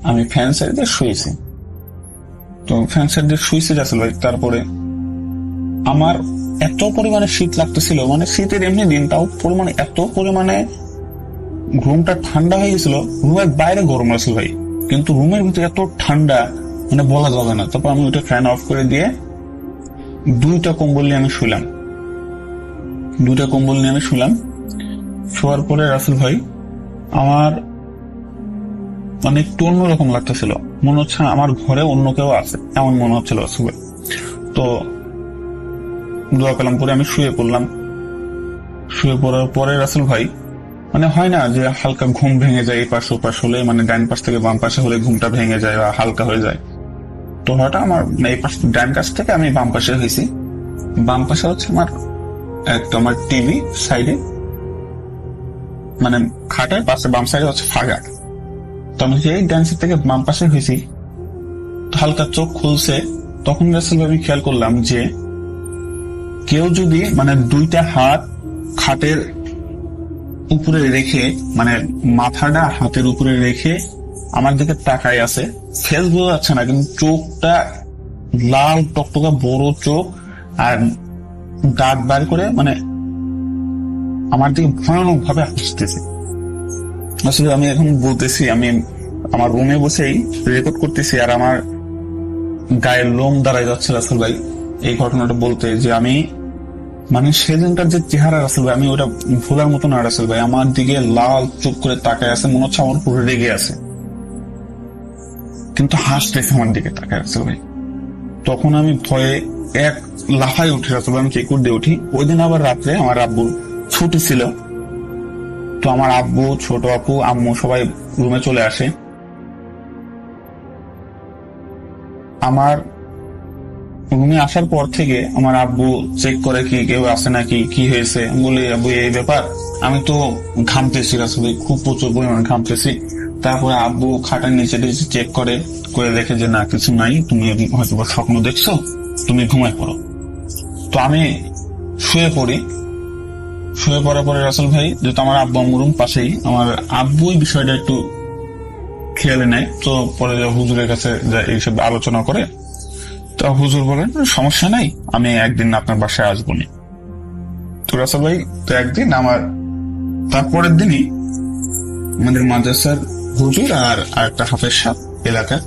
আমি ফ্যান সাইড দিয়ে শুয়েছি। তো ফ্যান সাইড দিয়ে শুয়েছি রাসেল ভাই। তারপরে আমার এত পরিমাণে শীত লাগতেছিল, মানে শীতের এমনি দিন, তাও পরিমাণে এত পরিমাণে রুমটা ঠান্ডা হয়ে গেছিল। রুমের বাইরে গরম রাসেল ভাই, কিন্তু রুমের ভিতরে এত ঠান্ডা মানে বলা যাবে না। তারপর আমি ওইটা ফ্যান অফ করে দিয়ে 2টা কম্বল নিয়ে আমি শুলাম। শোয়ার পরে রাসেল ভাই আমার মানে একটু অন্যরকম লাগতেছিল, মনে হচ্ছে আমার ঘরে অন্য কেউ আছে, এমন মনে হচ্ছিল রাসেল ভাই। তো দোয়া কালাম করে আমি শুয়ে পড়লাম। শুয়ে পড়ার পরে রাসেল ভাই মানে হয় না যে হালকা ঘুম ভেঙে যায়, এই পাশ ওপাশ হলে, মানে ডান পাশ থেকে বাম পাশে হলে ঘুমটা ভেঙে যায় বা হালকা হয়ে যায়। তো হঠাৎ আমার এই পাশ ডান কাছ থেকে আমি বাম পাশে হয়েছি। বাম পাশে হচ্ছে আমার টিভি সাইডে, মানে খাটের পাশে বাম সাইডে হচ্ছে ফাঁকা। তো আমি যেই ডান সাইড থেকে বাম পাশে হয়েছি, হালকা চোখ খুলছে, তখন রাসেল ভাই আমি খেয়াল করলাম যে কেউ যদি মানে 2টা হাত খাটের উপরে রেখে, মানে মাথাটা হাতের উপরে রেখে আমার দিকে তাকায় আছে, ফেস বোঝা যাচ্ছে না, কিন্তু চোখটা লাল টকটকা বড় চোখ আর দাঁত বার করে মানে আমার দিকে ভয়ানক ভাবে হাসতেছে। আসলে আমি এখন বলতেছি, আমি আমার রুমে বসেই রেকর্ড করতেছি আর আমার গায়ের লোম দাঁড়ায় যাচ্ছে রাসেল ভাই এই ঘটনাটা বলতে, যে আমি মানে সেদিনকার যে চেহারা রাসেল ভাই, আমি ওটা ভোলার মতো না রাসেল ভাই। আমার দিকে লাল চোখ করে তাকায় আছে, মনে হচ্ছে আমার পুরো রেগে আছে, কিন্তু হাসতেছে আমার দিকে তাকায় রাসেল ভাই। তখন আমি ভয়ে এক লাফায় উঠি রাসেল ভাই, আমি চেকুর দিয়ে উঠি। ওই দিন আবার রাত্রে আমার আব্বু ছুটি ছিল। তো আমার আব্বু, ছোট আপু, আম্মু সবাই রুমে চলে আসে। আমার রুমে আসার পর থেকে আমার আব্বু চেক করে কি কেউ আছে নাকি, কি হয়েছে। আমি বলি আব্বু এই ব্যাপার, আমি তো ঘামতেছি রাসেল ভাই, খুব প্রচুর পরিমাণে ঘামতেছি। তারপরে আব্বু খাটার নিচে চেক করে দেখে যে না কিছু নাই, তুমি হয়তো স্বপ্ন দেখছো, তুমি ঘুমায় পড়ো। তো আমি শুয়ে পড়ার পরে রাসেল ভাই, যেহেতু আমার আব্বু আম্মুর রুম পাশেই, আমার আব্বু এই বিষয়টা একটু খেয়ালে নেয়। তো পরে হুজুরের কাছে এইসব আলোচনা করে, তো হুজুর বলেন সমস্যা নাই, আমি একদিন আপনার বাসায় আসবো নি। তো রাসেল ভাই তো একদিন তারপরের দিনই আমাদের মাদ্রাসার হুজুর আর একটা হাফেজ সাহেব এলাকার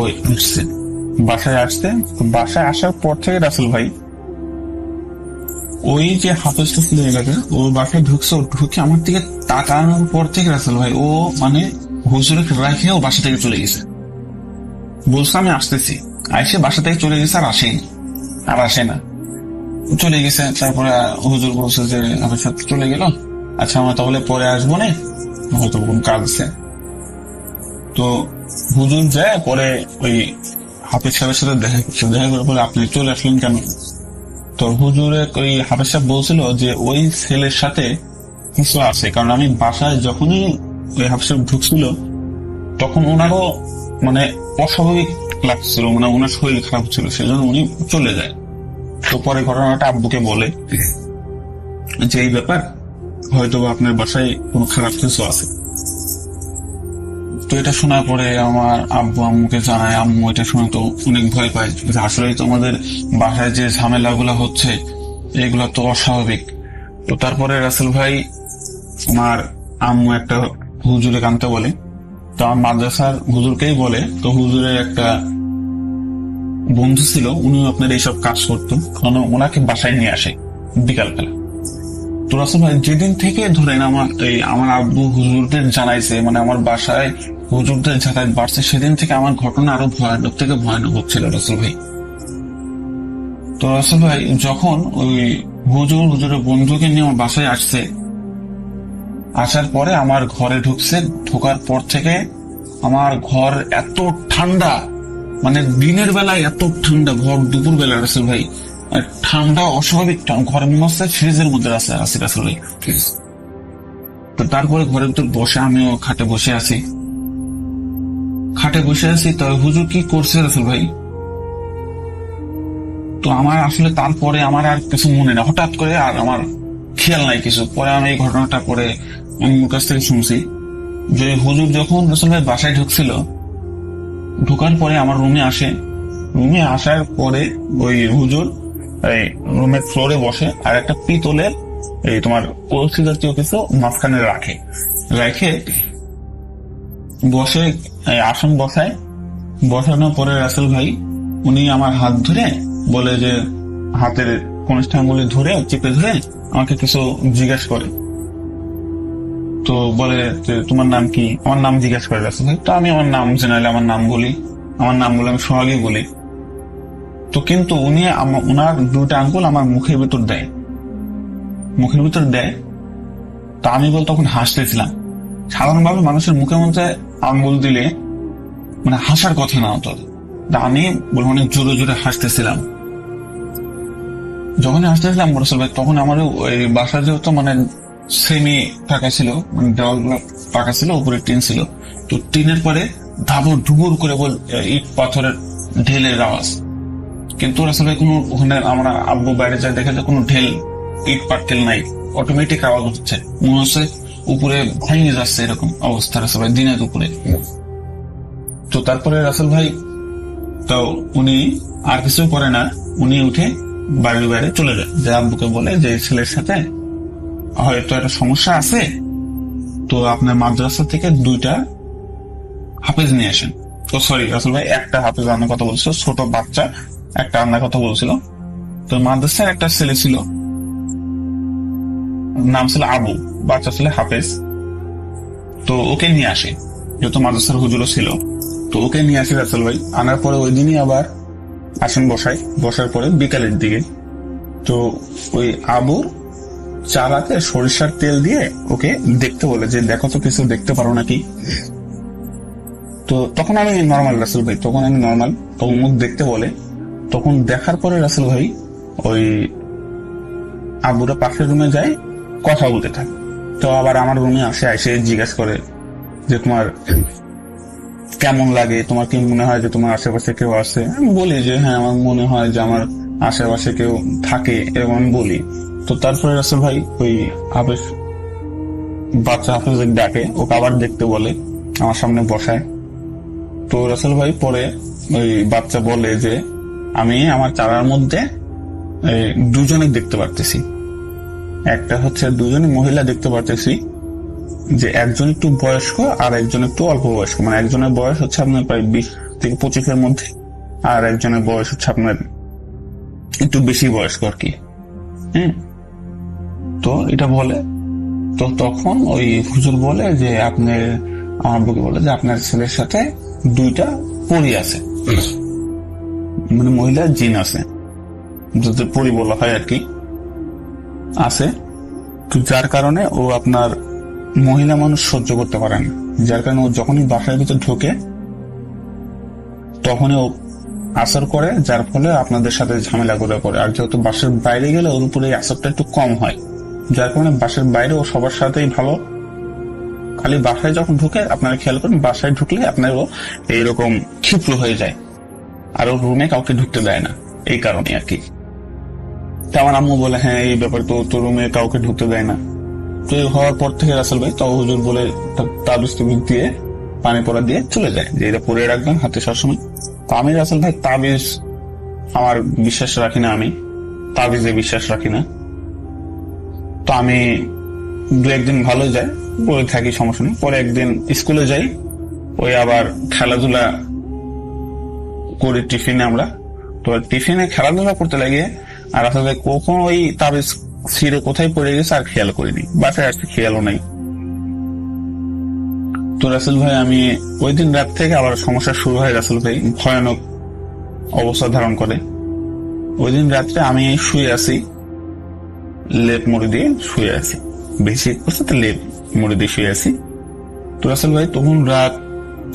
ওই বাসায় আসতে। বাসায় আসার পর থেকে রাসেল ভাই ওই যে হাফেজটা ছিল এলাকায়, ও বাসায় ঢুকে আমার দিকে তাকানোর পর থেকে রাসেল ভাই ও মানে হুজুরকে রাখে ও বাসা থেকে চলে গেছে। বলছে আমি আসতেছি, আইসে বাসা থেকে চলে গেছে, আর আসে না, চলে গেছে। তারপরে হুজুর বলছে যে আমার সাথে চলে গেল, আচ্ছা আমরা তাহলে পরে আসবো না, হয়তো কোন কাজ আছে। তো হুজুর যায়, পরে ওই হাফেজ সাহেবের সাথে দেখা করে বলে আপনি চলে আসলেন কেন? তো হুজুরে ওই হাফেজ সাহেব বলছিল যে ওই ছেলের সাথে কিছু আছে, কারণ আমি বাসায় যখনই ওই হাফেজ সাহেব ঢুকছিল তখন ওনারও মানে অস্বাভাবিক লাগছিল, মানে ওনার শরীর খারাপ ছিল, সেজন্য উনি চলে যায়। তো পরে ঘটনাটা আব্বুকে বলে যে এই ব্যাপার, হয়তো আপনার বাসায় কোনো খারাপ কিছু আছে। তো এটা শোনার পরে আমার আব্বু আম্মুকে জানায়। আম্মু এটা শুনে তো অনেক ভয় পায়, আসলেই তো আমাদের বাসায় যে ঝামেলাগুলো হচ্ছে এগুলো তো অস্বাভাবিক। তো তারপরে রাসেল ভাই আমার আম্মু একটা হুজুরে কানতে বলে, তো আমার মাদ্রাসার হুজুরকেই বলে। তো হুজুরের একটা বন্ধু ছিল, উনি আপনার এইসব কাজ করতো, কারণ ওনাকে বাসায় নিয়ে আসে বিকালবেলা। তো রাসেল ভাই যেদিন থেকে ধরেন আমার আব্বু হুজুরদের জানাইছে, মানে আমার বাসায় হুজুরদের যাতায়াত বাড়ছে, সেদিন থেকে আমার ঘটনা আরো ভয়ানক থেকে ভয়ানক হচ্ছিল রাসেল ভাই। তো রাসেল ভাই যখন ওই হুজুরের বন্ধুকে নিয়ে আমার বাসায় আসছে, আসার পরে আমার ঘরে ঢুকছে, ঢোকার পর থেকে আমার ঘর এত ঠান্ডা, মানে দিনের বেলায় এত ঠান্ডা ঘর, দুপুর বেলা রাসেল ভাই আর ঠান্ডা, অস্বাভাবিক ঘরে মনে হচ্ছে ফ্রিজের মধ্যে আসি রাসেল ভাই। তো তারপরে ঘরের ভিতর বসে আমিও খাটে বসে আছি, তো হুজুর কি করছে রাসেল ভাই, তো আমার আসলে তারপরে আমার আর কিছু মনে না, হঠাৎ করে আর আমার খেয়াল নাই কিছু। পরে আমি এই ঘটনাটা পরে আম্মুর কাছ থেকে শুনছি যে হুজুর যখন রাসেল ভাই বাসায় ঢুকছিল, ঢোকার পরে আমার রুমে আসে, রুমে আসার পরে ওই হুজুর এই রুমের ফ্লোরে বসে আর একটা পিতলের এই তোমার কলসি জাতীয় কিছু মাঝখানে রেখে বসে আসন বসায়। বসানোর পরে রাসেল ভাই উনি আমার হাত ধরে বলে যে, হাতের কনিষ্ঠ আঙ্গুলি ধরে চেপে ধরে আমাকে কিছু জিজ্ঞেস করে। তো বলে যে তোমার নাম কি, আমার নাম জিজ্ঞেস করে রাসেল ভাই। তো আমি আমার নাম জেনারেলি আমার নাম বলে আমি সোহাগই বলি। তো কিন্তু উনি ওনার দুইটা আঙ্গুল আমার মুখের ভিতর দেয়। তা আমি তখন হাসতেছিলাম। সাধারণভাবে মানুষের মুখের মধ্যে আঙ্গুল দিলে মানে হাসার কথা না হতো, আমি অনেক জোরে জোরে হাসতেছিলাম। যখন হাসতেছিলাম রাসেল ভাই, তখন আমার ওই বাসা যেহেতু মানে সেমি ফাঁকা ছিল, মানে দেওয়ালগুলো ফাঁকা ছিল, উপরে টিন ছিল, তো টিনের পরে ধাবর ধুবুর করে ইট পাথরের ঢেলের আওয়াজ। কিন্তু রাসেল ভাই কোনো ওখানে আমরা আব্বু বাইরে যায় দেখে যে কোনো ঢেল ইট পাটকেল নাই, অটোমেটিক আওয়াজ হচ্ছে, মনে হচ্ছে উপরে ভেঙে যাচ্ছে, এরকম অবস্থা রাসেল ভাই দিনের উপরে। তো তারপরে রাসেল ভাই তো উনি আর কিছু করে না, উনি উঠে বাড়ির বাইরে চলে যায়, যে আব্বুকে বলে যে ছেলের সাথে হয়তো একটা সমস্যা আছে, তো আপনার মাদ্রাসা থেকে 2টা হাফেজ নিয়ে আসেন। তো সরি রাসেল ভাই, একটা হাফেজ আনার কথা বলছিল, ছোট বাচ্চা একটা আনার কথা বলছিল। তো মাদ্রাসার একটা ছেলে ছিল, নাম ছিল আবু, বাচ্চা ছিল হাফেজ। তো ওকে নিয়ে আসে, যেহেতু মাদ্রাসার হুজুরও ছিল, তো ওকে নিয়ে আসে রাসেল ভাই। আনার পরে ওই দিনই আবার আসন বসার পরে বিকালের দিকে তো ওই আবুর চালাতে সরিষার তেল দিয়ে ওকে দেখতে বলে যে দেখো তো কিছু দেখতে পারো নাকি। তো তখন আমি নর্মাল রাসেল ভাই, তখন মুখ দেখতে বলে। তখন দেখার পরে রাসেল ভাই ওই আবুরা পাশের রুমে যায়, কথা বলতে থাকে। তো আবার আমার রুমে এসে জিজ্ঞাসা করে যে তোমার কেমন লাগে, তোমার কি মনে হয় যে তোমার আশেপাশে কেউ আছে। আমি বলি যে হ্যাঁ, আমার মনে হয় যে আমার আশেপাশে কেউ থাকে, এরকম আমি বলি। তো তারপরে রাসেল ভাই ওই বাচ্চা হাফেজ ডাকে, ওকে আবার দেখতে বলে, আমার সামনে বসায়। তো রাসেল ভাই পরে ওই বাচ্চা বলে যে আমি আমার চারার মধ্যে 2জনে দেখতে পারতেছি, একটা হচ্ছে 2জনই মহিলা দেখতে পারতেছি, যে একজন একটু বয়স্ক আর একজন একটু অল্প বয়স্ক, মানে একজনের বয়স হচ্ছে আপনার প্রায় 20 থেকে 25-এর মধ্যে, আর একজনের বয়স হচ্ছে আপনার একটু বেশি বয়স্ক আর কি। হ্যাঁ, তো এটা বলে। তো তখন ওই হুজুর বলে যে আমার আব্বুকে বলে যে আপনার ছেলের সাথে 2টা পরী আছে, মানে মহিলা জিন আছে, যাতে পরী বলা হয় আর কি, আছে। তো যার কারণে ও আপনার মহিলা মানুষ সহ্য করতে পারে না, যার কারণে ও যখনই বাসার ভিতরে ঢোকে তখনই ও আসর করে, যার ফলে আপনাদের সাথে ঝামেলা করে। আর যেহেতু বাসার বাইরে গেলে ওর উপরে আসরটা একটু কম হয়, যার কারণে বাসার বাইরে ও সবার সাথেই ভালো, খালি বাসায় যখন ঢুকে আপনারা খেয়াল করেন, বাসায় ঢুকলে আপনার ও এইরকম ক্ষিপ্র হয়ে যায়, আর ও রুমে কাউকে ঢুকতে দেয় না, এই কারণে আর কি। তো আমার আম্মু বলে হ্যাঁ এই ব্যাপার তো রুমে কাউকে ঢুকতে দেয় না। তো হওয়ার পর থেকে রাসেল ভাই তাও হুজুর বলে তাবিজ দিয়ে পানি পড়া দিয়ে চলে যায় যে এটা পরে রাখবেন হাতে সবসময়। তো আমি রাসেল ভাই তাবিজ আমার বিশ্বাস রাখি না, আমি তাবিজে বিশ্বাস রাখি না। তো আমি 2-1 দিন ভালো যায়, বলে থাকি সমস্যা নেই। পরে একদিন স্কুলে যাই, ওই আবার খেলাধুলা করি টিফিনে আমরা। তো টিফিনে খেলাধুলা করতে লাগে, আর আসলে কখন ওই তাবিজ ছিঁড়ে কোথায় পড়ে গেছে আর খেয়াল করিনি, বাসায় আসতে খেয়ালও নাই। তো রাসেল ভাই আমি ওই দিন রাত থেকে আবার সমস্যা শুরু হয় রাসেল ভাই, ভয়ানক অবস্থা ধারণ করে। ওই দিন রাত্রে আমি শুয়ে আছি, লেপ মুড়ি দিয়ে শুয়ে আছি, বেশি শীত পড়ছে তো লেপ মুড়ি দিয়ে শুয়ে আছি। তো রাসেল ভাই তখন রাত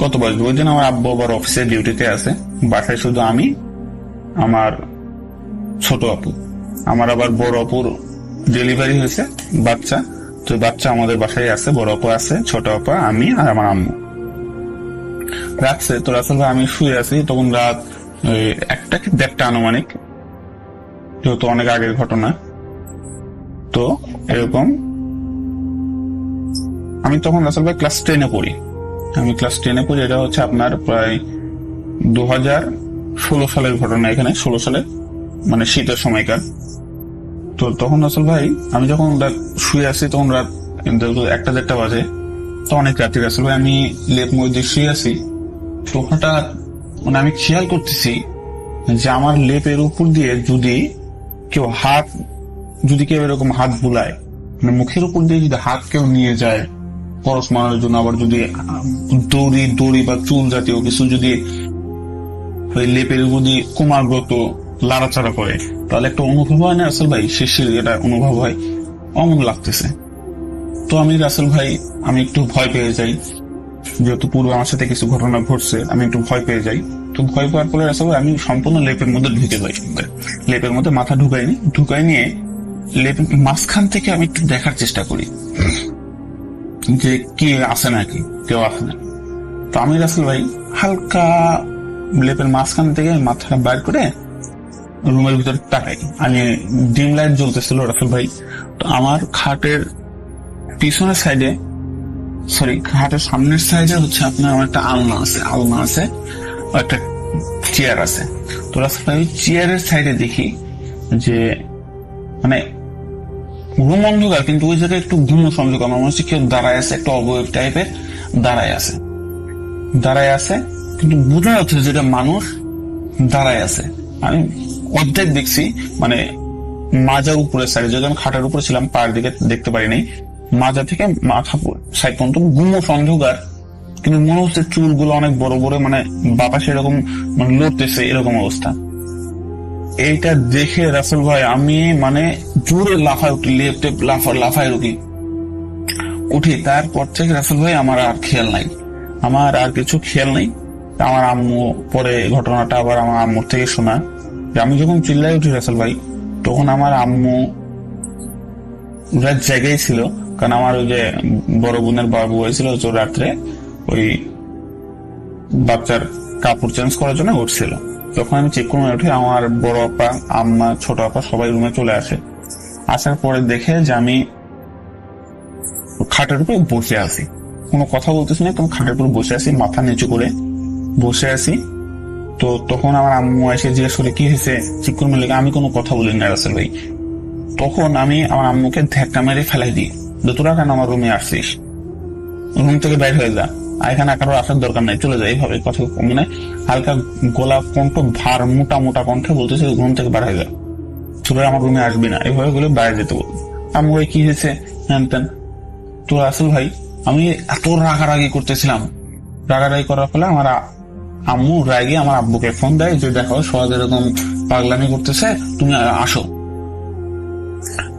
কত বাজবে, ওই দিন আমার আব্বু আবার অফিসে ডিউটিতে আছে, বাসায় শুধু আমি, আমার ছোট আপু, আমার আবার বড় আপুর ডেলিভারি হয়েছে বাচ্চা, তো বাচ্চা আমাদের বাসায় আছে, বড় আপু আছে, ছোট আপা, আমি আর আমার আম্মু রাখছে। তো রাসেল ভাই আমি শুয়ে আছি, তখন রাত 1টা কি 1:30 আনুমানিক, যেহেতু অনেক আগের ঘটনা। তো এরকম আমি তখন রাসেল ভাই ক্লাস 10-এ পড়ি, আমি ক্লাস 10-এ পড়ি। এটা হচ্ছে আপনার প্রায় 2016 সালের ঘটনা, এখানে 16 সালের মানে শীতের সময়কার। তো তখন রাসেল ভাই আমি যখন শুয়ে আছি তখন রাত 1টা-1:30 বাজে, তো অনেক রাত্রি। রাসেল ভাই আমি লেপ মুড়ি দিয়ে শুয়ে আছি, তো হঠাৎ মানে আমি খেয়াল করতেছি যে আমার লেপের উপর দিয়ে যদি কেউ এরকম হাত বুলায়, মানে মুখের উপর দিয়ে যদি হাত কেউ নিয়ে যায় পরশ মারার জন্য, আবার যদি দড়ি বা চুল জাতীয় কিছু যদি ওই লেপের উপর দিয়ে কুমারগত লাড়াচাড়া করে, তাহলে একটা অনুভব হয় না রাসেল ভাই, শিরশির এটা অনুভব হয়, অমন লাগতেছে। তো আমি রাসেল ভাই আমি একটু ভয় পেয়ে যাই, যেহেতু পূর্বে আমার সাথে কিছু ঘটনা ঘটছে, আমি একটু ভয় পেয়ে যাই। তো ভয় পাওয়ার পরে রাসেল ভাই আমি সম্পূর্ণ লেপের মধ্যে ঢুকে যাই, লেপের মধ্যে মাথা ঢুকাই নিয়ে লেপের মাঝখান থেকে আমি একটু দেখার চেষ্টা করি যে কি আছে নাকি, কেউ আছে না। তো আমি রাসেল ভাই হালকা লেপের মাঝখান থেকে মাথাটা বাইর করে রুমের ভিতরে তাকাই, আমি ডিম লাইট জ্বলতেছিল রাসেল ভাই। তো আমার খাটের পিছনের সাইডে, খাটের সামনের সাইডে হচ্ছে আপনার আমার একটা আলনা আছে, একটা চেয়ার আছে। তো রাসেল ভাই চেয়ারের সাইডে দেখি যে মানে রুম অন্ধকার, কিন্তু ওই জায়গায় একটু ঘুম সংযোগ, আমার মনে হচ্ছে কেউ দাঁড়ায় আছে, একটা অবয়ব টাইপের দাঁড়ায় আছে, কিন্তু বোঝা যাচ্ছে যেটা মানুষ দাঁড়ায় আছে। আমি অর্ধেক দেখছি, মানে মাজার উপরের সাইডে, যদি আমি খাটের উপরে ছিলাম পায়ের দিকে দেখতে পারিনি, মাজা থেকে মাথা সাইড পর্যন্ত গুমোট অন্ধকার, কিন্তু মনে হচ্ছে চুলগুলো অনেক বড় বড়, মানে বাতাসে এরকম মানে লড়তেছে, এরকম অবস্থা। এইটা দেখে রাসেল ভাই আমি মানে জোরে লাফায় উঠি, লাফায় উঠি। তারপর থেকে রাসেল ভাই আমার আর কিছু খেয়াল নাই। আমার আম্মু পরে ঘটনাটা আবার আমার আম্মুর থেকে শোনা, যে আমি যখন চিল্লাই উঠি রাসেল ভাই, তখন আমার আম্মু রাত জায়গায় ছিল, কারণ আমার ওই যে বড় বোনের বাবু হয়েছিল, তো রাত্রে ওই বাচ্চার কাপড় চেঞ্জ করার জন্য উঠছিল। তখন আমি চেক করে উঠে আমার বড় আপা, আম্মা, ছোট আপা সবাই রুমে চলে আসে। আসার পরে দেখে যে আমি খাটের উপর বসে আছি, কোনো কথা বলতেছি না, কিন্তু খাটের উপর বসে আছি, মাথা নিচু করে বসে আছি। তো তখন আমার আম্মু এসে জিজ্ঞেস করে কি হয়েছে, চেক করে মিলে, আমি কোনো কথা বলি না রাসেল ভাই। তখন আমি আমার আম্মুকে ধাক্কা মেরে ফেলাই দিই, তোরা কেন আমার রুমে আসছিস, রুম থেকে বাইর হয়ে যা, এখানে কারো আসার দরকার নাই, চলে যায়। এইভাবে কথা মানে হালকা গোলা কণ্ঠ, ভার মোটা কণ্ঠে বলতেছে রুম থেকে বার হয়ে যা, তোরা আমার রুমে আসবি না, এইভাবে বলে বাইরে যেতে বল। আম্মু কি হয়েছে হ্যান তেন। তো রাসেল ভাই আমি এত রাগারাগি করতেছিলাম, রাগারাগি করার ফলে আমার আম্মু রাগে আমার আব্বুকে ফোন দেয় যে দেখো সহজ এরকম পাগলামি করতেছে, তুমি আসো।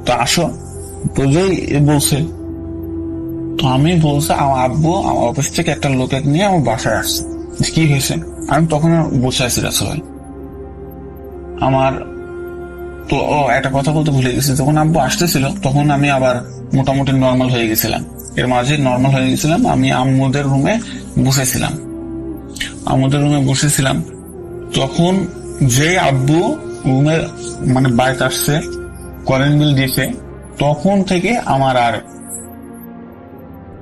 তো আসো তো যেই বলছে, তো আমি বলছে আমার আব্বু আমার অফিস থেকে একটা লোকে নিয়ে আমার বাসায় আসছে, কি হয়েছে। আমি তখন বসে আছি রাসেল ভাই, আমার তো একটা কথা বলতে ভুলে গেছি, যখন আব্বু আসতেছিল তখন আমি আবার মোটামুটি নর্মাল হয়ে গেছিলাম, আমি আম্মুদের রুমে বসেছিলাম। তখন যে আব্বু রুমের মানে বাড়িতে আসছে, করেন্ট বিল দিয়েছে, তখন থেকে আমার আর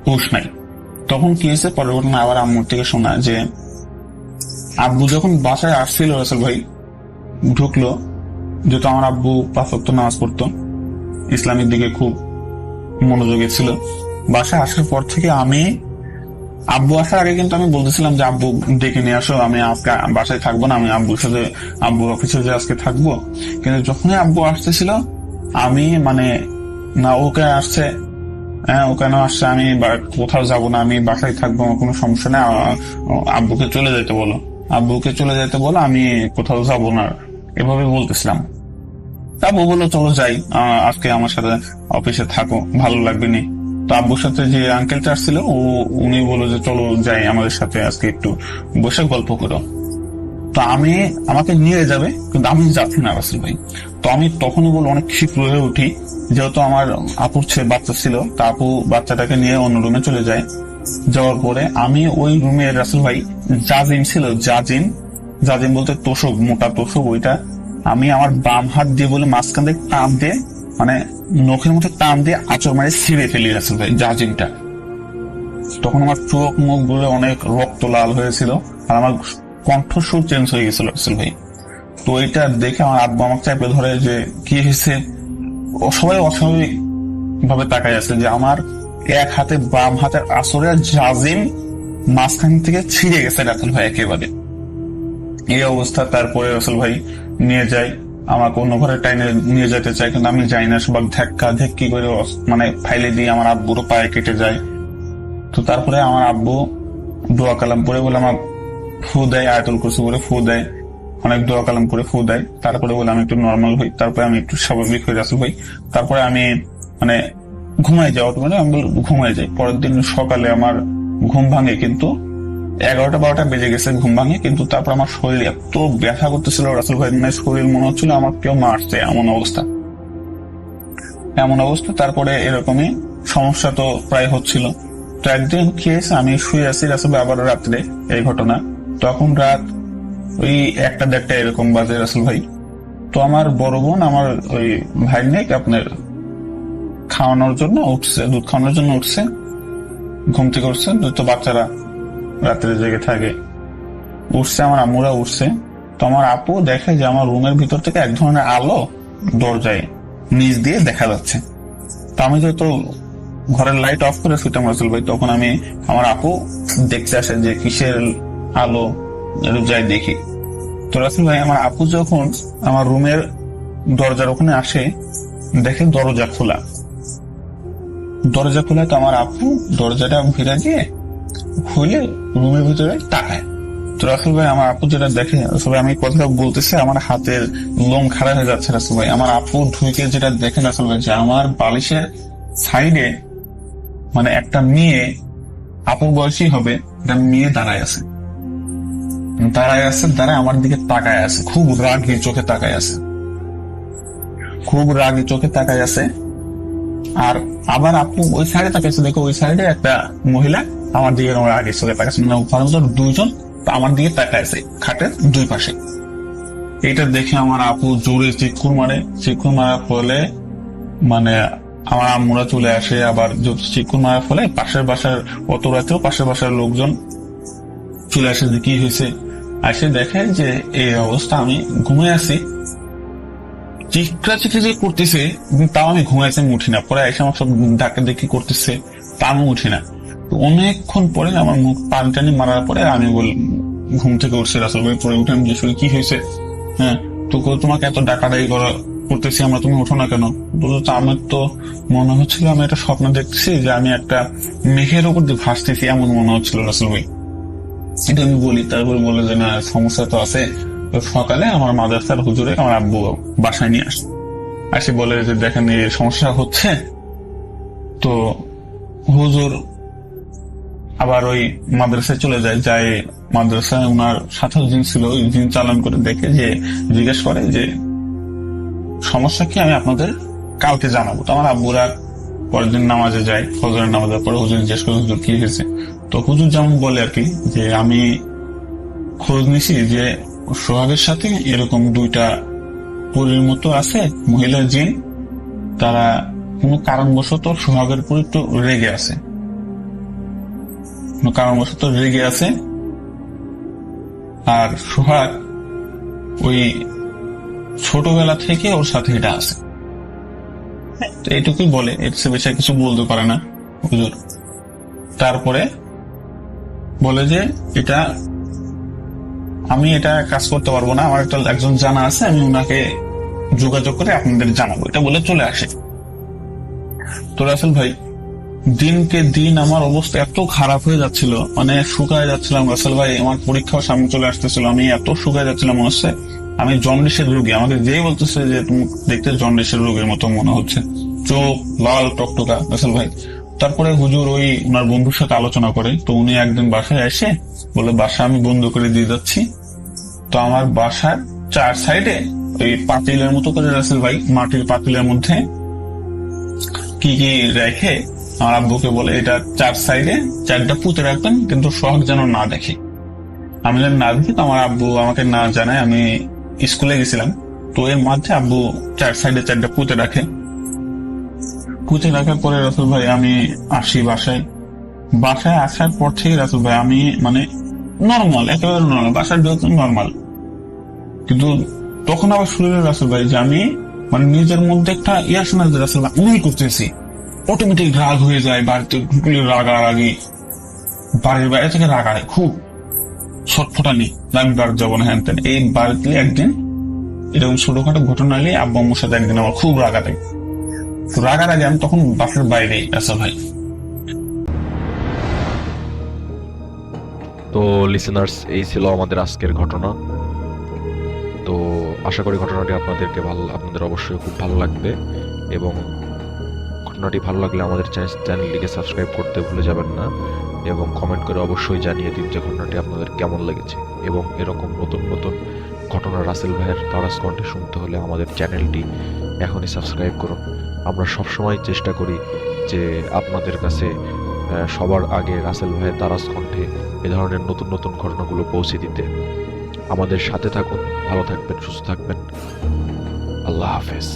হুঁশ নাই। তখন কি হয়েছে পরের ঘটনা আবার আম্মুর থেকে শোনা যে আব্বু যখন বাসায় আসছিল রাসেল ভাই, ঢুকলো, যেহেতু আমার আব্বু 5 ওয়াক্ত নামাজ পড়তো, ইসলামের দিকে খুব মনোযোগী ছিল, বাসায় আসার পর থেকে আব্বু আসার আগে কিন্তু আমি বলতেছিলাম যে আব্বু ডেকে নিয়ে আসো, আমি আজকে বাসায় থাকবো না, আমি আব্বুর অফিসে যে আজকে থাকবো। কিন্তু যখনই আব্বু আসতেছিল আমি মানে না, ওকে আসছে, হ্যাঁ ও কেন আসছে, আমি কোথাও যাবো না, আমি বাসায় থাকবো, আমার কোনো সমস্যা নেই, আব্বুকে চলে যেতে বলো, আমি কোথাও যাবো না। এভাবে বলতেছিলাম। তা আব্বু বললো চলো যাই, আজকে আমার সাথে অফিসে থাকো, ভালো লাগবে নি। তো আব্বুর সাথে যে আঙ্কেলটা আসছিল উনি বললো যে চলো যাই আমাদের সাথে, আজকে একটু বসে গল্প করো। তো আমাকে নিয়ে যাবে, কিন্তু আমি যাচ্ছি না রাসেল ভাই। তো আমি তখনই বলে অনেক ক্ষিপ্র হয়ে উঠি, যেহেতু আমার আপুর বাচ্চা ছিল, তা আপু বাচ্চাটাকে নিয়ে অন্য রুমে চলে যায়। যাওয়ার পরে আমি ওই রুমে রাসেল ভাই জাজিম ছিল, জাজিম বলতে তোষক, মোটা তোষক, ওইটা আমি আমার বাম হাত দিয়ে বলে মাঝখান থেকে টান দিয়ে, মানে নখের মধ্যে টান দিয়ে আঁচড় মারে ছিঁড়ে ফেলি রাসেল ভাই জাজিমটা। তখন আমার চোখ মুখ বলে অনেক রক্ত লাল হয়েছিল, আর আমার কণ্ঠস্বর চেঞ্জ হয়ে গেছিল রাসেল ভাই। তো এটা দেখে আমার আব্বু আমাকে চাপে ধরে যে কি হয়েছে, সবাই অস্বাভাবিক ভাবে তাকাই আছে যে আমার এক হাতে বাম হাতের আসরে জাজিম মাঝখান থেকে ছিঁড়ে গেছে রাসেল ভাই একেবারে। এই অবস্থা। তারপরে রাসেল ভাই নিয়ে যায়, আমাকে অন্য ঘরে টাইনে নিয়ে যেতে চাই, কিন্তু আমি যাই না, সবাই ধাক্কি করে মানে ফাইলে দিয়ে আমার আব্বুরও পায়ে কেটে যায়। তো তারপরে আমার আব্বু দোয়া কালাম পরে বলে আমার ফু দেয়, আয়াতুল কুরসি করে ফু দেয়, অনেক দোয়া কালাম করে ফু দেয়। তারপরে বলে আমি একটু নর্মাল হই, তারপরে আমি একটু স্বাভাবিক হয়ে রাসেল ভাই। তারপরে আমি মানে ঘুমাই যাই, অটোমেটিক আমি ঘুমাই যাই। পরের দিন সকালে আমার ঘুম ভাঙে, কিন্তু 11টা-12টা বেজে গেছে ঘুম ভাঙে, কিন্তু তারপর আমার শরীর এত ব্যথা করতেছিল রাসেল ভাই, মানে শরীর মনে হচ্ছিল আমার কেউ মারছে, এমন অবস্থা। তারপরে এরকমই সমস্যা তো প্রায় হচ্ছিল। তো একদিন কি হয়েছে, আমি শুয়ে আছি রাসেল ভাই, আবার রাত্রে এই ঘটনা। তখন রাত ওই 1টা-1:30 এরকম বাজে রাসেল ভাই। তো আমার বড় বোন আমার ওই ভাই নেই আপনার খাওয়ানোর জন্য উঠছে, দুধ খাওয়ানোর জন্য উঠছে, ঘুম থেকে উঠছে। তো বাচ্চারা রাত্রে জেগে থাকে, উঠছে, আমার আম্মুরা উঠছে। তো আমার আপু দেখে যে আমার রুমের ভিতর থেকে এক ধরনের আলো দরজায় নিচ দিয়ে দেখা যাচ্ছে। তো আমি যেহেতু ঘরের লাইট অফ করে শুইতাম রাসেল ভাই, তখন আমি আমার আপু দেখতে আসে যে কিসের আলো, যাই দেখি। তো রাসেল ভাই আমার আপু যখন আমার রুমের দরজার ওখানে আসে, দেখে দরজা খোলা। তো আমার আপু দরজাটা ভিড়া দিয়ে খুলে রুমের ভিতরে তাকায়। তো রাসেল ভাই আমার আপু যেটা দেখে, আসলে আমি কথাটা বলতেছি আমার হাতের লোম খাড়া হয়ে যাচ্ছে রাসেল ভাই। আমার আপু ঢুকে যেটা দেখে রাসেল ভাই, যে আমার বালিশের সাইডে মানে একটা মেয়ে, আপুর বয়সী হবে, একটা মেয়ে দাঁড়ায় আছে, আমার দিকে তাকায় আছে, খুব রাগী চোখে তাকায় আছে। আর আবার আপু ওই সাইডে তাকাইছে, দেখো ওই সাইডে একটা মহিলা আমার দিকে আগে চোখে তাকাচ্ছে, মানে ঘরের মধ্যে দুইজন আমার দিকে তাকায় আছে খাটের দুই পাশে। এটা দেখে আমার আপু জোরে চিৎকার মারার ফলে মানে আমার আম্মুরা চলে আসে। আবার চিৎকার মারার ফলে পাশের বাসার, অত রাতেও পাশের বাসার লোকজন চলে আসে যে কি হয়েছে। আসে দেখে যে এই অবস্থা, আমি ঘুমিয়ে আছি, চিৎকার করতেছে, তাও আমি ঘুমাইছি, আমি উঠি না। পরে এসে আমার সব ধাক্কা দেখি করতেছে, তা আমি উঠি না। অনেকক্ষণ পরে আমার মুখ পানি টানি মারার পরে আমি ঘুম থেকে উঠছে রাসেল ভাই। পরে উঠে আমি জিজ্ঞেস করি কি হয়েছে, হ্যাঁ তো তোমাকে এত ডাকাডাকি করতেছি আমরা, তুমি ওঠো না কেন? বলতো আমার তো মনে হচ্ছিল আমি একটা স্বপ্ন দেখতেছি, যে আমি একটা মেঘের উপর দিয়ে ভাসতেছি, এমন মনে হচ্ছিল রাসেল ভাই। এটা আমি বলি, তারপরে বলে যে না সমস্যা তো আছে। সকালে আমার মাদ্রাসার হুজুরে আমার আব্বু বাসায় নিয়ে আসে বলে যে দেখেন এই সমস্যা হচ্ছে। তো হুজুর আবার ওই মাদ্রাসায় চলে যায়, মাদ্রাসায় ওনার সাথে জিন ছিল, ওই জিন চালান করে দেখে, যে জিজ্ঞেস করে যে সমস্যা কি, আমি আপনাদের কালকে জানাবো। তো আমার আব্বুরা পরের দিন নামাজে যায়, ফজরের নামাজের পরে হুজুর জিজ্ঞেস করে হুজুর কি হয়েছে। তো হুজুর যেমন বলে আর কি, যে আমি খোঁজ নিছি যে সোহাগের সাথে এরকম 2টা পরীর মতো আছে মহিলা জিন, তারা কোনো কারণবশত সোহাগের উপর একটু রেগে আছে, আর সোহাগ ওই ছোটবেলা থেকে ওর সাথে এটা আছে। তো এইটুকুই বলে, এর চেয়ে বেশি কিছু বলতে পারে না হুজুর। তারপরে বলে যে আমি এটা কাজ করতে পারবো না, আমার একজন জানা আছে, আমি ওনাকে যোগাযোগ করে আপনাদের জানাবো, এটা বলে চলে আসে। তো রাসেল ভাই দিনকে দিন আমার অবস্থা এত খারাপ হয়ে যাচ্ছিল, মানে শুকায় যাচ্ছিলাম রাসেল ভাই। আমার পরীক্ষাও সামনে চলে আসতেছিল, আমি এত শুকায় যাচ্ছিলাম, মনে হচ্ছে আমি জন্ডিসের রোগী, আমাকে যেই বলতেছে যে তুমি দেখতে জন্ডিসের রোগের মতো মনে হচ্ছে, চোখ লাল টকটকা রাসেল ভাই। তারপরে হুজুর ওই ওনার বন্ধুর সাথে আলোচনা করে, তো উনি একদিন বাসায় এসে বলে বাসা আমি বন্ধ করে দিয়ে যাচ্ছি। তো আমার বাসার 4 সাইডে ওই পাতিলের মতো করে রাসেল ভাই মাটির পাতিলের মধ্যে কি কি রেখে আমার আব্বুকে বলে এটা 4 সাইডে 4টা পুঁতে রাখবেন, কিন্তু সোহাগ যেন না দেখে। আমি যেন না দেখি, তো আমার আব্বু আমাকে না জানায়, আমি স্কুলে গেছিলাম, তো এর মধ্যে আব্বু 4 সাইডে 4টা পুঁতে রাখে। পুঁতে রাখার পরে রাসেল ভাই আমি আসি বাসায় আসার পর থেকে রাসেল ভাই আমি মানে নর্মাল, একেবারে নর্মাল, বাসার যত নর্মাল, কিন্তু তখন আবার শুরু হলো রাসেল ভাই যে আমি মানে নিজের মধ্যে একটা ইয়া শোনা যে রাসেল ভাই আমি করতেছি, অটোমেটিক রাগ হয়ে যায়, বাড়িতে ঢুকলে রাগারাগি, বাড়ির বাইরে থেকে রাগায় খুব ছটফটানি, আমি বাড়ি যাবো না, হ্যান তেন। এই বাড়িতে একদিন এরকম ছোটখাটো ঘটনা এলে আব্বু আম্মুর সাথে একদিন আমার খুব রাগাতে, তো রাগার আগে আমি তখন বাসার বাইরে রাসেল ভাই। তো লিসেনার্স, এই ছিল আমাদের আজকের ঘটনা। তো আশা করি ঘটনাটি আপনাদের অবশ্যই খুব ভালো লাগবে, এবং ঘটনাটি ভালো লাগলে আমাদের চ্যানেলটিকে সাবস্ক্রাইব করতে ভুলে যাবেন না, এবং কমেন্ট করে অবশ্যই জানিয়ে দিন যে ঘটনাটি আপনাদের কেমন লেগেছে। এবং এরকম নতুন নতুন ঘটনা রাসেল ভাইয়ের তারাস কণ্ঠে শুনতে হলে আমাদের চ্যানেলটি এখনই সাবস্ক্রাইব করুন। আমরা সবসময় চেষ্টা করি যে আপনাদের কাছে সবার আগে রাসেল ভাইয়ের তারাস কণ্ঠে এ ধরনের নতুন নতুন ঘটনাগুলো পৌঁছে দিতে। আমাদের সাথে থাকুন, ভালো থাকবেন, সুস্থ থাকবেন। আল্লাহ হাফেজ।